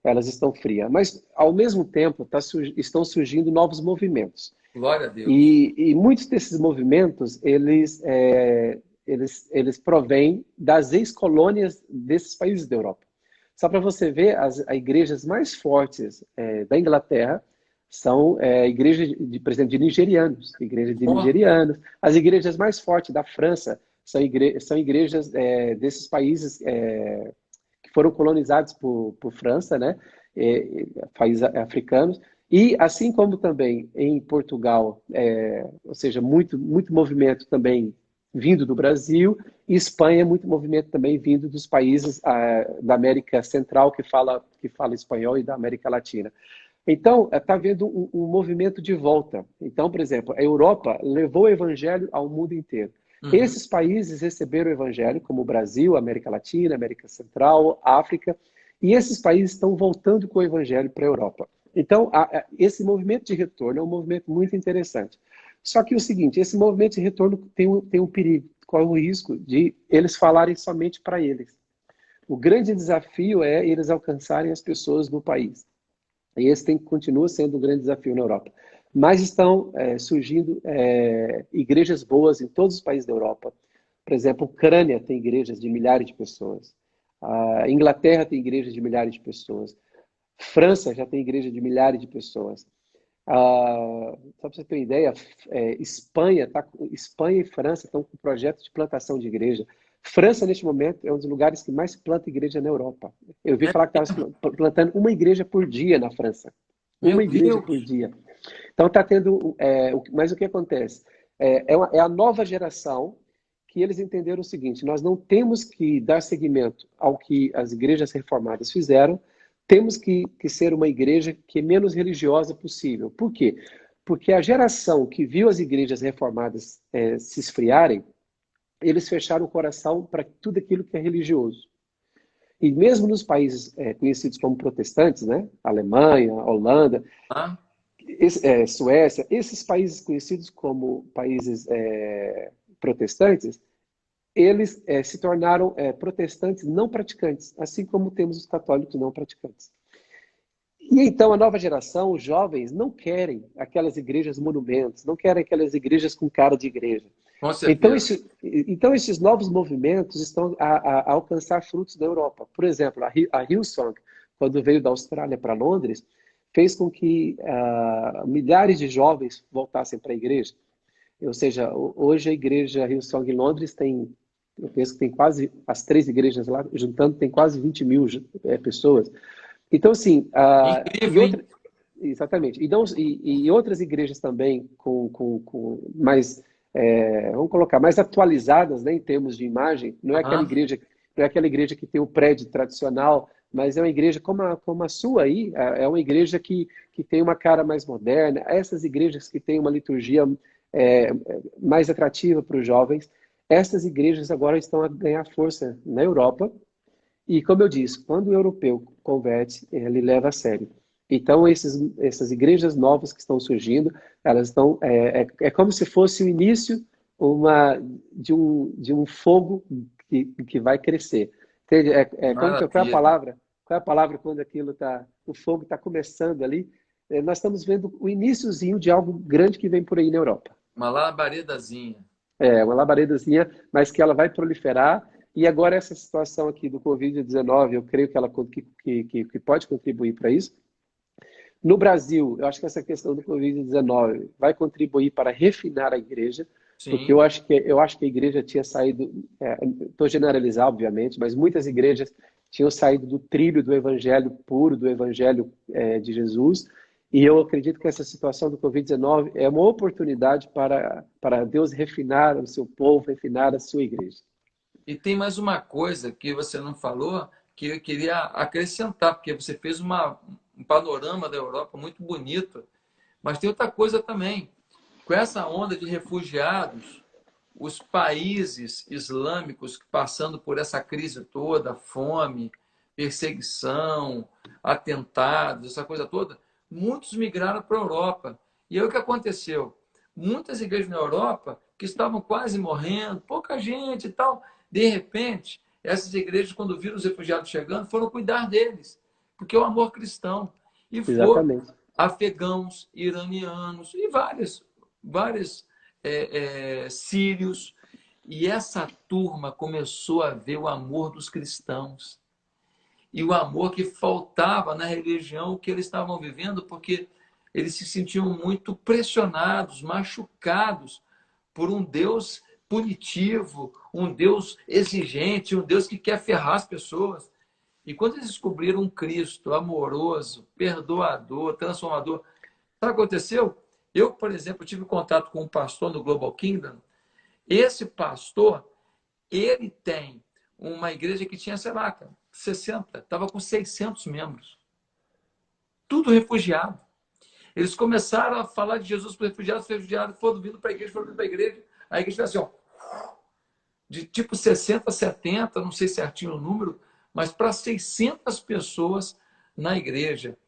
elas estão frias. Mas, ao mesmo tempo, estão surgindo novos movimentos. Glória a Deus. E muitos desses movimentos, eles provêm das ex-colônias desses países da Europa. Só para você ver, as igrejas mais fortes da Inglaterra são igrejas, por exemplo, de nigerianos, igreja de Oh, nigerianos. As igrejas mais fortes da França são igrejas desses países que foram colonizados por França, né? países africanos. E assim como também em Portugal, ou seja, muito movimento também vindo do Brasil, e Espanha, muito movimento também vindo dos países da América Central que fala espanhol e da América Latina. Então, está havendo um movimento de volta. Então, por exemplo, a Europa levou o evangelho ao mundo inteiro. Uhum. Esses países receberam o evangelho, como o Brasil, América Latina, América Central, África, e esses países estão voltando com o evangelho para a Europa. Então, esse movimento de retorno é um movimento muito interessante. Só que é o seguinte, esse movimento de retorno tem um perigo. Qual é o risco de eles falarem somente para eles? O grande desafio é eles alcançarem as pessoas no país. E esse continua sendo um grande desafio na Europa. Mas estão surgindo igrejas boas em todos os países da Europa. Por exemplo, a Ucrânia tem igrejas de milhares de pessoas. A Inglaterra tem igrejas de milhares de pessoas. França já tem igreja de milhares de pessoas. Só para você ter uma ideia, Espanha e França estão com projetos de plantação de igreja. França, neste momento, é um dos lugares que mais planta igreja na Europa. Eu vi É, falar que estava plantando uma igreja por dia na França. meu Uma igreja por Deus! dia. Então está tendo. Mas o que acontece? É a nova geração que eles entenderam o seguinte: nós não temos que dar seguimento ao que as igrejas reformadas fizeram, temos que ser uma igreja que é menos religiosa possível. Por quê? Porque a geração que viu as igrejas reformadas se esfriarem, eles fecharam o coração para tudo aquilo que é religioso. E mesmo nos países conhecidos como protestantes, né? Alemanha, Holanda, Ah, Suécia, esses países conhecidos como países protestantes, eles se tornaram protestantes não praticantes, assim como temos os católicos não praticantes. E então a nova geração, os jovens, não querem aquelas igrejas monumentos, não querem aquelas igrejas com cara de igreja. com Então, certeza. esses novos movimentos estão a alcançar frutos da Europa. Por exemplo, a Hillsong, quando veio da Austrália para Londres, fez com que milhares de jovens voltassem para a igreja. Ou seja, hoje a igreja Hillsong em Londres tem, eu penso que tem quase, as 3 igrejas lá, juntando, tem quase 20 mil pessoas. Então, assim, Incrível, hein? exatamente. Então, e outras igrejas também com mais, vamos colocar, mais atualizadas, né, em termos de imagem. Aham. Não é aquela igreja que tem o prédio tradicional, mas é uma igreja como a sua aí, é uma igreja que tem uma cara mais moderna. Essas igrejas que têm uma liturgia mais atrativa para os jovens, essas igrejas agora estão a ganhar força na Europa. E, como eu disse, quando o europeu converte, ele leva a sério. Então, essas igrejas novas que estão surgindo, elas estão. É como se fosse o início de um fogo que vai crescer. Entende? Qual é a Maravilha. palavra? Qual é a palavra quando o fogo está começando ali? Nós estamos vendo o iniciozinho de algo grande que vem por aí na Europa. Uma labaredazinha. Uma labaredazinha, mas que ela vai proliferar. E agora essa situação aqui do Covid-19, eu creio que ela que pode contribuir para isso. No Brasil, eu acho que essa questão do Covid-19 vai contribuir para refinar a igreja, porque Sim. eu acho que a igreja tinha saído, estou generalizando, obviamente, mas muitas igrejas tinham saído do trilho do evangelho puro, do evangelho de Jesus, e eu acredito que essa situação do Covid-19 é uma oportunidade para Deus refinar o seu povo, refinar a sua igreja. E tem mais uma coisa que você não falou, que eu queria acrescentar, porque você fez um panorama da Europa muito bonito, mas tem outra coisa também. Com essa onda de refugiados, os países islâmicos passando por essa crise toda, fome, perseguição, atentados, essa coisa toda, muitos migraram para a Europa. E aí o que aconteceu? Muitas igrejas na Europa que estavam quase morrendo, pouca gente e tal, de repente, essas igrejas, quando viram os refugiados chegando, foram cuidar deles, porque é o amor cristão. E foram Exatamente. afegãos, iranianos e vários sírios. E essa turma começou a ver o amor dos cristãos. E o amor que faltava na religião que eles estavam vivendo, porque eles se sentiam muito pressionados, machucados por um Deus punitivo, um Deus exigente, um Deus que quer ferrar as pessoas. E quando eles descobriram um Cristo amoroso, perdoador, transformador, sabe o que aconteceu? Eu, por exemplo, tive contato com um pastor no Global Kingdom. Esse pastor, ele tem uma igreja que tinha, sei lá, cara, 60, estava com 600 membros. Tudo refugiado. Eles começaram a falar de Jesus para os refugiados foram vindo para a igreja, foram vindo para a igreja. A igreja assim, ó, de tipo 60, 70, não sei certinho o número, mas para 600 pessoas na igreja.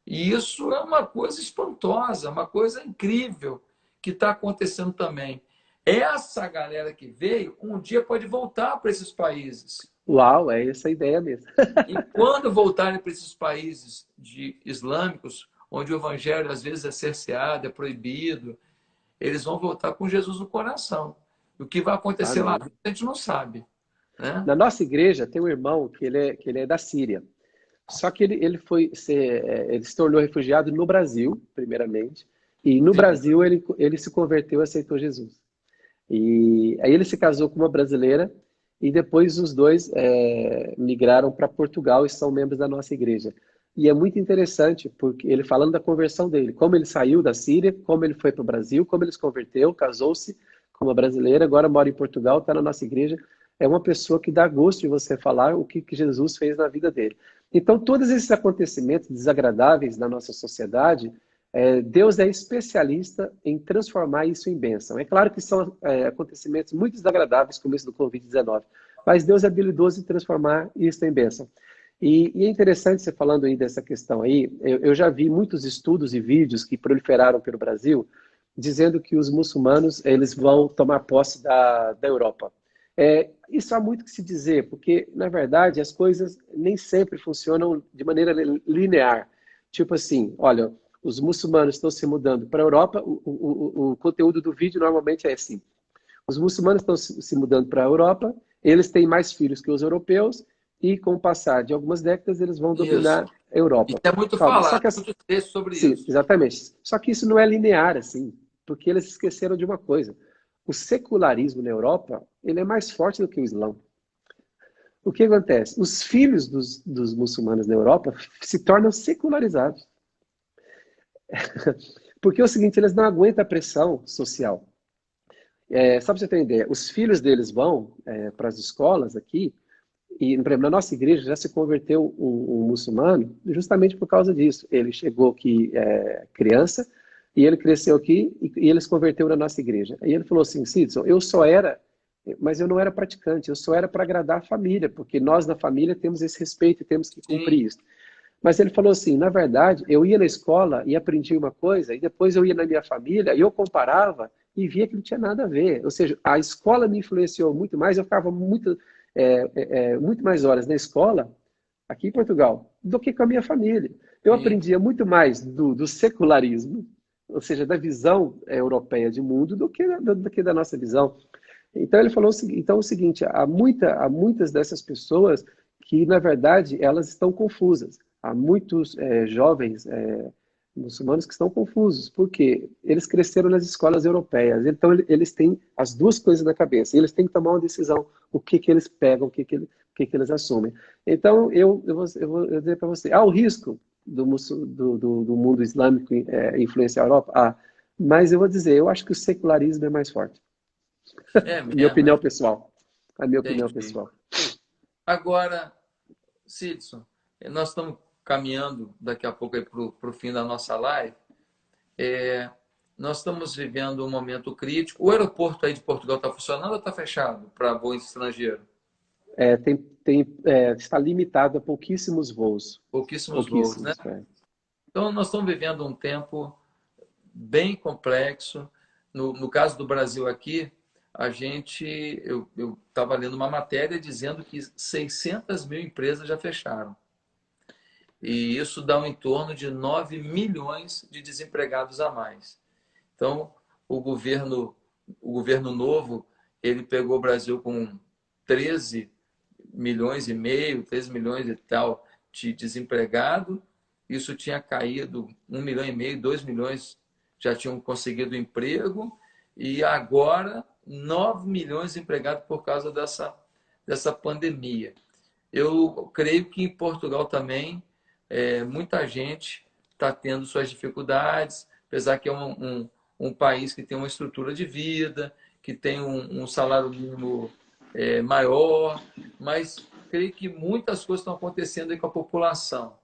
E isso é uma coisa espantosa, uma coisa incrível que está acontecendo também. Essa galera que veio, um dia pode voltar para esses países. Uau, é essa a ideia mesmo. E quando voltarem para esses países islâmicos, onde o evangelho às vezes é cerceado, é proibido, eles vão voltar com Jesus no coração. O que vai acontecer lá, Amém. a gente não sabe, né? Na nossa igreja tem um irmão que ele é da Síria. Só que ele se tornou refugiado no Brasil, primeiramente. E no Sim. Brasil ele se converteu e aceitou Jesus. E aí ele se casou com uma brasileira e depois os dois migraram para Portugal e são membros da nossa igreja. E é muito interessante, porque ele falando da conversão dele, como ele saiu da Síria, como ele foi para o Brasil, como ele se converteu, casou-se com uma brasileira, agora mora em Portugal, está na nossa igreja. É uma pessoa que dá gosto de você falar o que Jesus fez na vida dele. Então, todos esses acontecimentos desagradáveis na nossa sociedade, Deus é especialista em transformar isso em bênção. É claro que são acontecimentos muito desagradáveis, como esse do Covid-19, mas Deus é habilidoso em transformar isso em bênção. E é interessante você falando aí dessa questão aí, eu já vi muitos estudos e vídeos que proliferaram pelo Brasil, dizendo que os muçulmanos eles vão tomar posse da Europa. Isso há muito que se dizer, porque, na verdade, as coisas nem sempre funcionam de maneira linear. Tipo assim, olha, os muçulmanos estão se mudando para a Europa, o conteúdo do vídeo normalmente é assim. Os muçulmanos estão se mudando para a Europa, eles têm mais filhos que os europeus, e com o passar de algumas décadas eles vão Isso. dominar a Europa. Isso é muito Sabe? Só falado, que, muito texto sobre sim, isso. exatamente. Só que isso não é linear, assim, porque eles esqueceram de uma coisa. O secularismo na Europa, ele é mais forte do que o Islã. O que acontece? Os filhos dos muçulmanos na Europa se tornam secularizados. Porque é o seguinte, eles não aguentam a pressão social. Só para você ter uma ideia, os filhos deles vão para as escolas aqui, e, por exemplo, na nossa igreja já se converteu um muçulmano justamente por causa disso. Ele chegou aqui criança, e ele cresceu aqui, e ele se converteu na nossa igreja. E ele falou assim, Sidson, mas eu não era praticante, eu só era para agradar a família, porque nós na família temos esse respeito e temos que Sim, cumprir isso. Mas ele falou assim, na verdade, eu ia na escola e aprendi uma coisa, e depois eu ia na minha família e eu comparava e via que não tinha nada a ver. Ou seja, a escola me influenciou muito mais, eu ficava muito mais horas na escola, aqui em Portugal, do que com a minha família. Eu sim. aprendia muito mais do secularismo, ou seja, da visão europeia de mundo, do que da nossa visão. Então ele falou então, o seguinte, há muitas dessas pessoas que, na verdade, elas estão confusas. Há muitos jovens muçulmanos que estão confusos, porque eles cresceram nas escolas europeias, então eles têm as duas coisas na cabeça, e eles têm que tomar uma decisão, o que eles pegam, o que eles assumem. Então, eu vou dizer para você, há o risco do mundo islâmico influenciar a Europa? Mas eu vou dizer, eu acho que o secularismo é mais forte. É Minha mesmo, opinião pessoal. A minha opinião entendi. pessoal. Agora, Sidson, nós estamos caminhando daqui a pouco para o fim da nossa live. Nós estamos vivendo um momento crítico. O aeroporto aí de Portugal está funcionando ou está fechado para voo estrangeiro? Está limitado a pouquíssimos voos. Pouquíssimos voos, né? Pouquíssimos. Então, nós estamos vivendo um tempo bem complexo. No caso do Brasil aqui, eu estava lendo uma matéria dizendo que 600 mil empresas já fecharam. E isso dá um em torno de 9 milhões de desempregados a mais. Então, o governo novo, ele pegou o Brasil com 13 milhões e meio, 13 milhões e tal de desempregado. Isso tinha caído 1,5 milhão, 2 milhões já tinham conseguido emprego e agora 9 milhões de empregados por causa dessa pandemia. Eu creio que em Portugal também muita gente está tendo suas dificuldades, apesar que é um país que tem uma estrutura de vida, que tem um salário mínimo maior, mas creio que muitas coisas estão acontecendo aí com a população.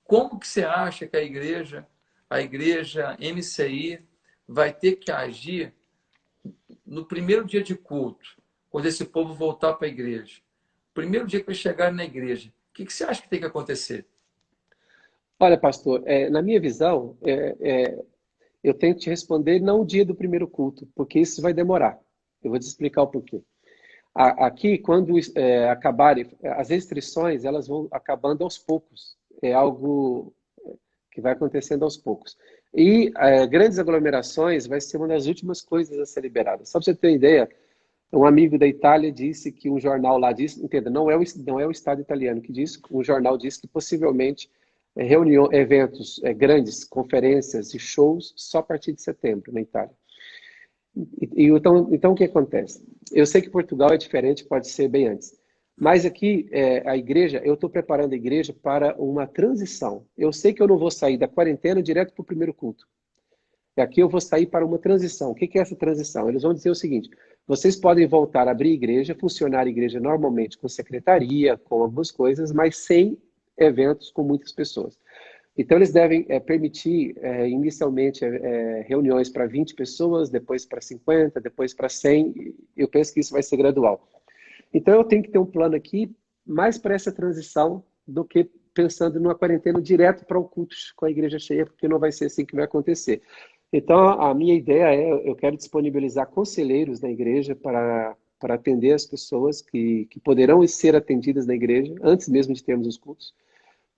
Como que você acha que a igreja MCI, vai ter que agir no primeiro dia de culto, quando esse povo voltar para a igreja? Primeiro dia que eles chegarem na igreja, o que você acha que tem que acontecer? Olha, pastor, na minha visão, eu tenho que te responder não o dia do primeiro culto, porque isso vai demorar. Eu vou te explicar o porquê. Aqui, quando acabarem as restrições, elas vão acabando aos poucos. É algo que vai acontecendo aos poucos. E grandes aglomerações vai ser uma das últimas coisas a ser liberada. Só para você ter uma ideia, um amigo da Itália disse que um jornal lá disse, entenda, não é o Estado italiano que disse, um jornal disse que possivelmente eventos grandes, conferências e shows só a partir de setembro na Itália. Então o que acontece? Eu sei que Portugal é diferente, pode ser bem antes. Mas aqui, a igreja, eu estou preparando a igreja para uma transição. Eu sei que eu não vou sair da quarentena direto para o primeiro culto. E aqui eu vou sair para uma transição. O que é essa transição? Eles vão dizer o seguinte: vocês podem voltar a abrir igreja, funcionar a igreja normalmente com secretaria, com algumas coisas, mas sem eventos com muitas pessoas. Então, eles devem permitir, inicialmente, reuniões para 20 pessoas, depois para 50, depois para 100. Eu penso que isso vai ser gradual. Então, eu tenho que ter um plano aqui mais para essa transição do que pensando numa quarentena direto para o culto com a igreja cheia, porque não vai ser assim que vai acontecer. Então, a minha ideia eu quero disponibilizar conselheiros na igreja para atender as pessoas que poderão ser atendidas na igreja, antes mesmo de termos os cultos.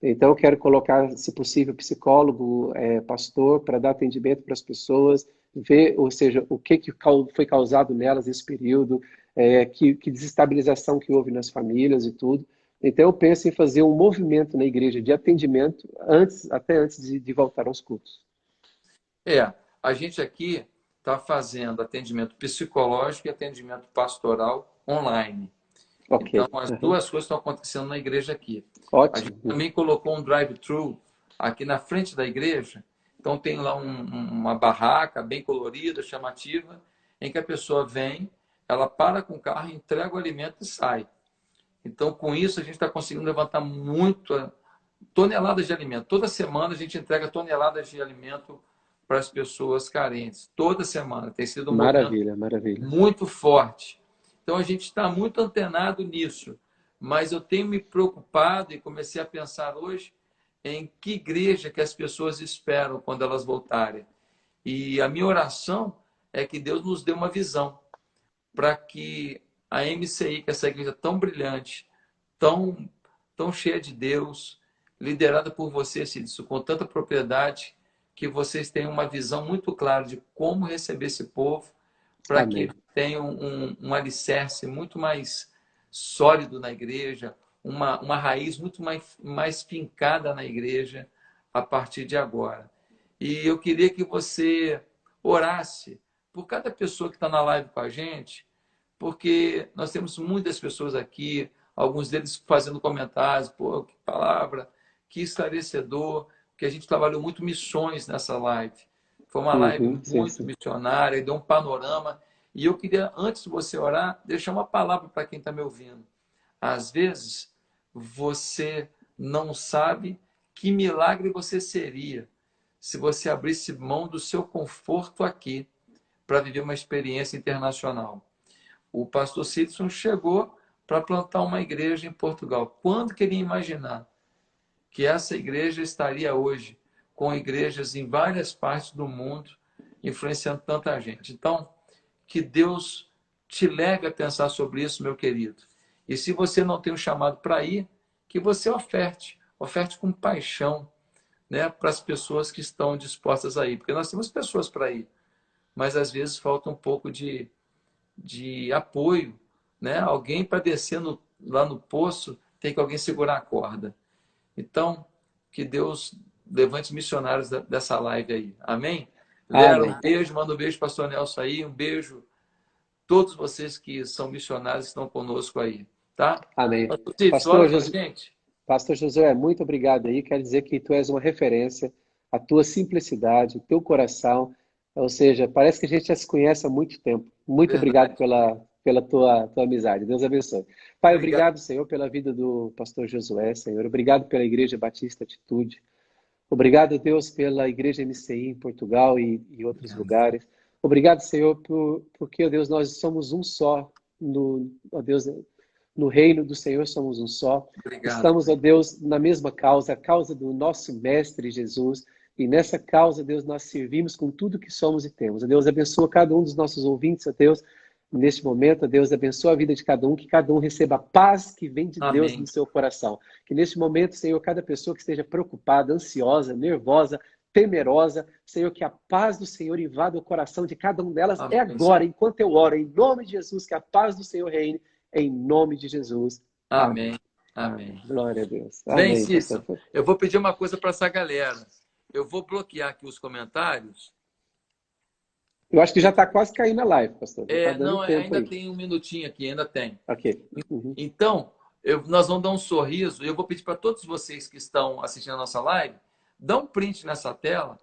Então, eu quero colocar, se possível, psicólogo, pastor, para dar atendimento para as pessoas, ver, ou seja, o que foi causado nelas nesse período, que desestabilização que houve nas famílias e tudo. Então, eu penso em fazer um movimento na igreja de atendimento até antes de voltar aos cultos. A gente aqui está fazendo atendimento psicológico e atendimento pastoral online. Ok. Então, as Uhum. duas coisas estão acontecendo na igreja aqui. A gente Ótimo. também colocou um drive-thru aqui na frente da igreja. Então, tem lá uma barraca bem colorida, chamativa, em que a pessoa vem, ela para com o carro, entrega o alimento e sai. Então, com isso, a gente está conseguindo levantar muito toneladas de alimento. Toda semana a gente entrega toneladas de alimento para as pessoas carentes. Toda semana. Tem sido um movimento Maravilha, maravilha. muito forte. Então, a gente está muito antenado nisso. Mas eu tenho me preocupado e comecei a pensar hoje em que igreja que as pessoas esperam quando elas voltarem. E a minha oração é que Deus nos dê uma visão para que a MCI, que é essa igreja tão brilhante, tão, tão cheia de Deus, liderada por você, Cídio, com tanta propriedade, que vocês tenham uma visão muito clara de como receber esse povo, para que Amém. eles tenham um alicerce muito mais sólido na igreja, uma raiz muito mais fincada na igreja a partir de agora. E eu queria que você orasse por cada pessoa que está na live com a gente, porque nós temos muitas pessoas aqui, alguns deles fazendo comentários, pô, que palavra, que esclarecedor, que a gente trabalhou muito missões nessa live. Foi uma live Uhum, sim, muito sim. missionária, deu um panorama. E eu queria, antes de você orar, deixar uma palavra para quem está me ouvindo. Às vezes, você não sabe que milagre você seria se você abrisse mão do seu conforto aqui para viver uma experiência internacional. O pastor Sidson chegou para plantar uma igreja em Portugal. Quando queria imaginar que essa igreja estaria hoje com igrejas em várias partes do mundo, influenciando tanta gente? Então, que Deus te leve a pensar sobre isso, meu querido. E se você não tem um chamado para ir, que você oferte com paixão, né, para as pessoas que estão dispostas a ir. Porque nós temos pessoas para ir, mas às vezes falta um pouco de apoio, né? Alguém para descer lá no poço, tem que alguém segurar a corda. Então, que Deus levante missionários dessa live aí. Amém? Lera, Amém. um beijo, manda um beijo para o pastor Nelson aí, um beijo a todos vocês que são missionários que estão conosco aí. tá? Amém. Pastor Cícero, Pastor, ora pra gente. Pastor Josué, muito obrigado aí. Quero dizer que tu és uma referência, a tua simplicidade, o teu coração. Ou seja, parece que a gente já se conhece há muito tempo. Muito obrigado Verdade. pela tua amizade. Deus abençoe. Pai, Obrigado. obrigado, Senhor, pela vida do pastor Josué, Senhor. Obrigado pela Igreja Batista Atitude. Obrigado, Deus, pela Igreja MCI em Portugal e outros Obrigado. lugares. Obrigado, Senhor, porque, ó Deus, nós somos um só. Ó Deus, no reino do Senhor somos um só. Obrigado, Estamos, ó Pai. Deus, na mesma causa, a causa do nosso Mestre Jesus. E nessa causa, Deus, nós servimos com tudo que somos e temos. Ó Deus, abençoa cada um dos nossos ouvintes, ó Deus. Neste momento, ó Deus, abençoa a vida de cada um, que cada um receba a paz que vem de Deus no Amém. seu coração. Que neste momento, Senhor, cada pessoa que esteja preocupada, ansiosa, nervosa, temerosa, Senhor, que a paz do Senhor invada o coração de cada um delas é Amém, agora, Senhor. enquanto eu oro, em nome de Jesus, que a paz do Senhor reine, em nome de Jesus. Amém. Amém. Amém. Amém. Glória a Deus. Bem, Amém, pastor. Cícero, eu vou pedir uma coisa para essa galera. Eu vou bloquear aqui os comentários. Eu acho que já está quase caindo a live, pastor. Já está dando Não, tempo ainda aí. tem um minutinho aqui, ainda tem. Ok. Uhum. Então, nós vamos dar um sorriso. Eu vou pedir para todos vocês que estão assistindo a nossa live, dá um print nessa tela,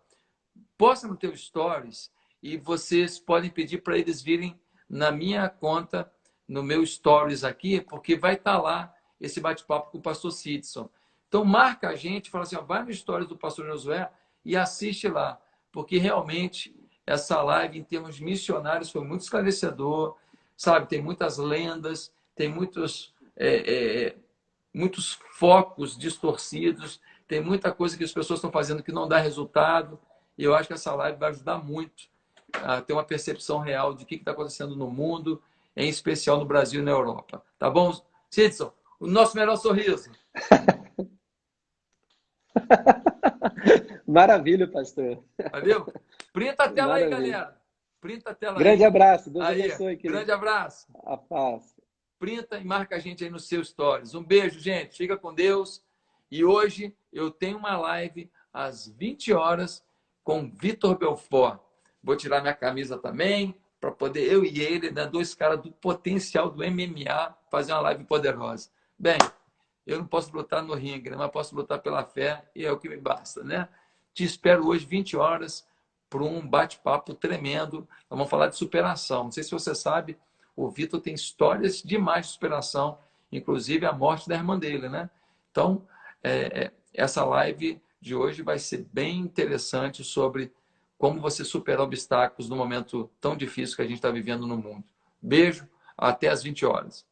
posta no teu stories e vocês podem pedir para eles virem na minha conta, no meu stories aqui, porque vai estar lá esse bate-papo com o pastor Sidson. Então, marca a gente, fala assim, ó, vai no stories do pastor Josué e assiste lá, porque realmente essa live, em termos missionários, foi muito esclarecedor, sabe? Tem muitas lendas, tem muitos focos distorcidos, tem muita coisa que as pessoas estão fazendo que não dá resultado. E eu acho que essa live vai ajudar muito a ter uma percepção real de o que está acontecendo no mundo, em especial no Brasil e na Europa. Tá bom, Sidson? O nosso melhor sorriso. Maravilha, pastor. Valeu? Printa a tela aí, Maravilha. galera. Printa a tela Grande aí. abraço. Deus Aí, abençoe, querido. grande abraço. A paz. Printa e marca a gente aí nos seus stories. Um beijo, gente. Fica com Deus. E hoje eu tenho uma live às 20 horas com Vitor Belfort. Vou tirar minha camisa também, para poder eu e ele, né, dois caras do potencial do MMA, fazer uma live poderosa. Bem, eu não posso lutar no ringue, né, mas posso lutar pela fé e é o que me basta, né? Te espero hoje, 20 horas, para um bate-papo tremendo. Vamos falar de superação. Não sei se você sabe, o Vitor tem histórias demais de superação, inclusive a morte da irmã dele, né? Então, essa live de hoje vai ser bem interessante sobre como você superar obstáculos no momento tão difícil que a gente está vivendo no mundo. Beijo, até às 20 horas.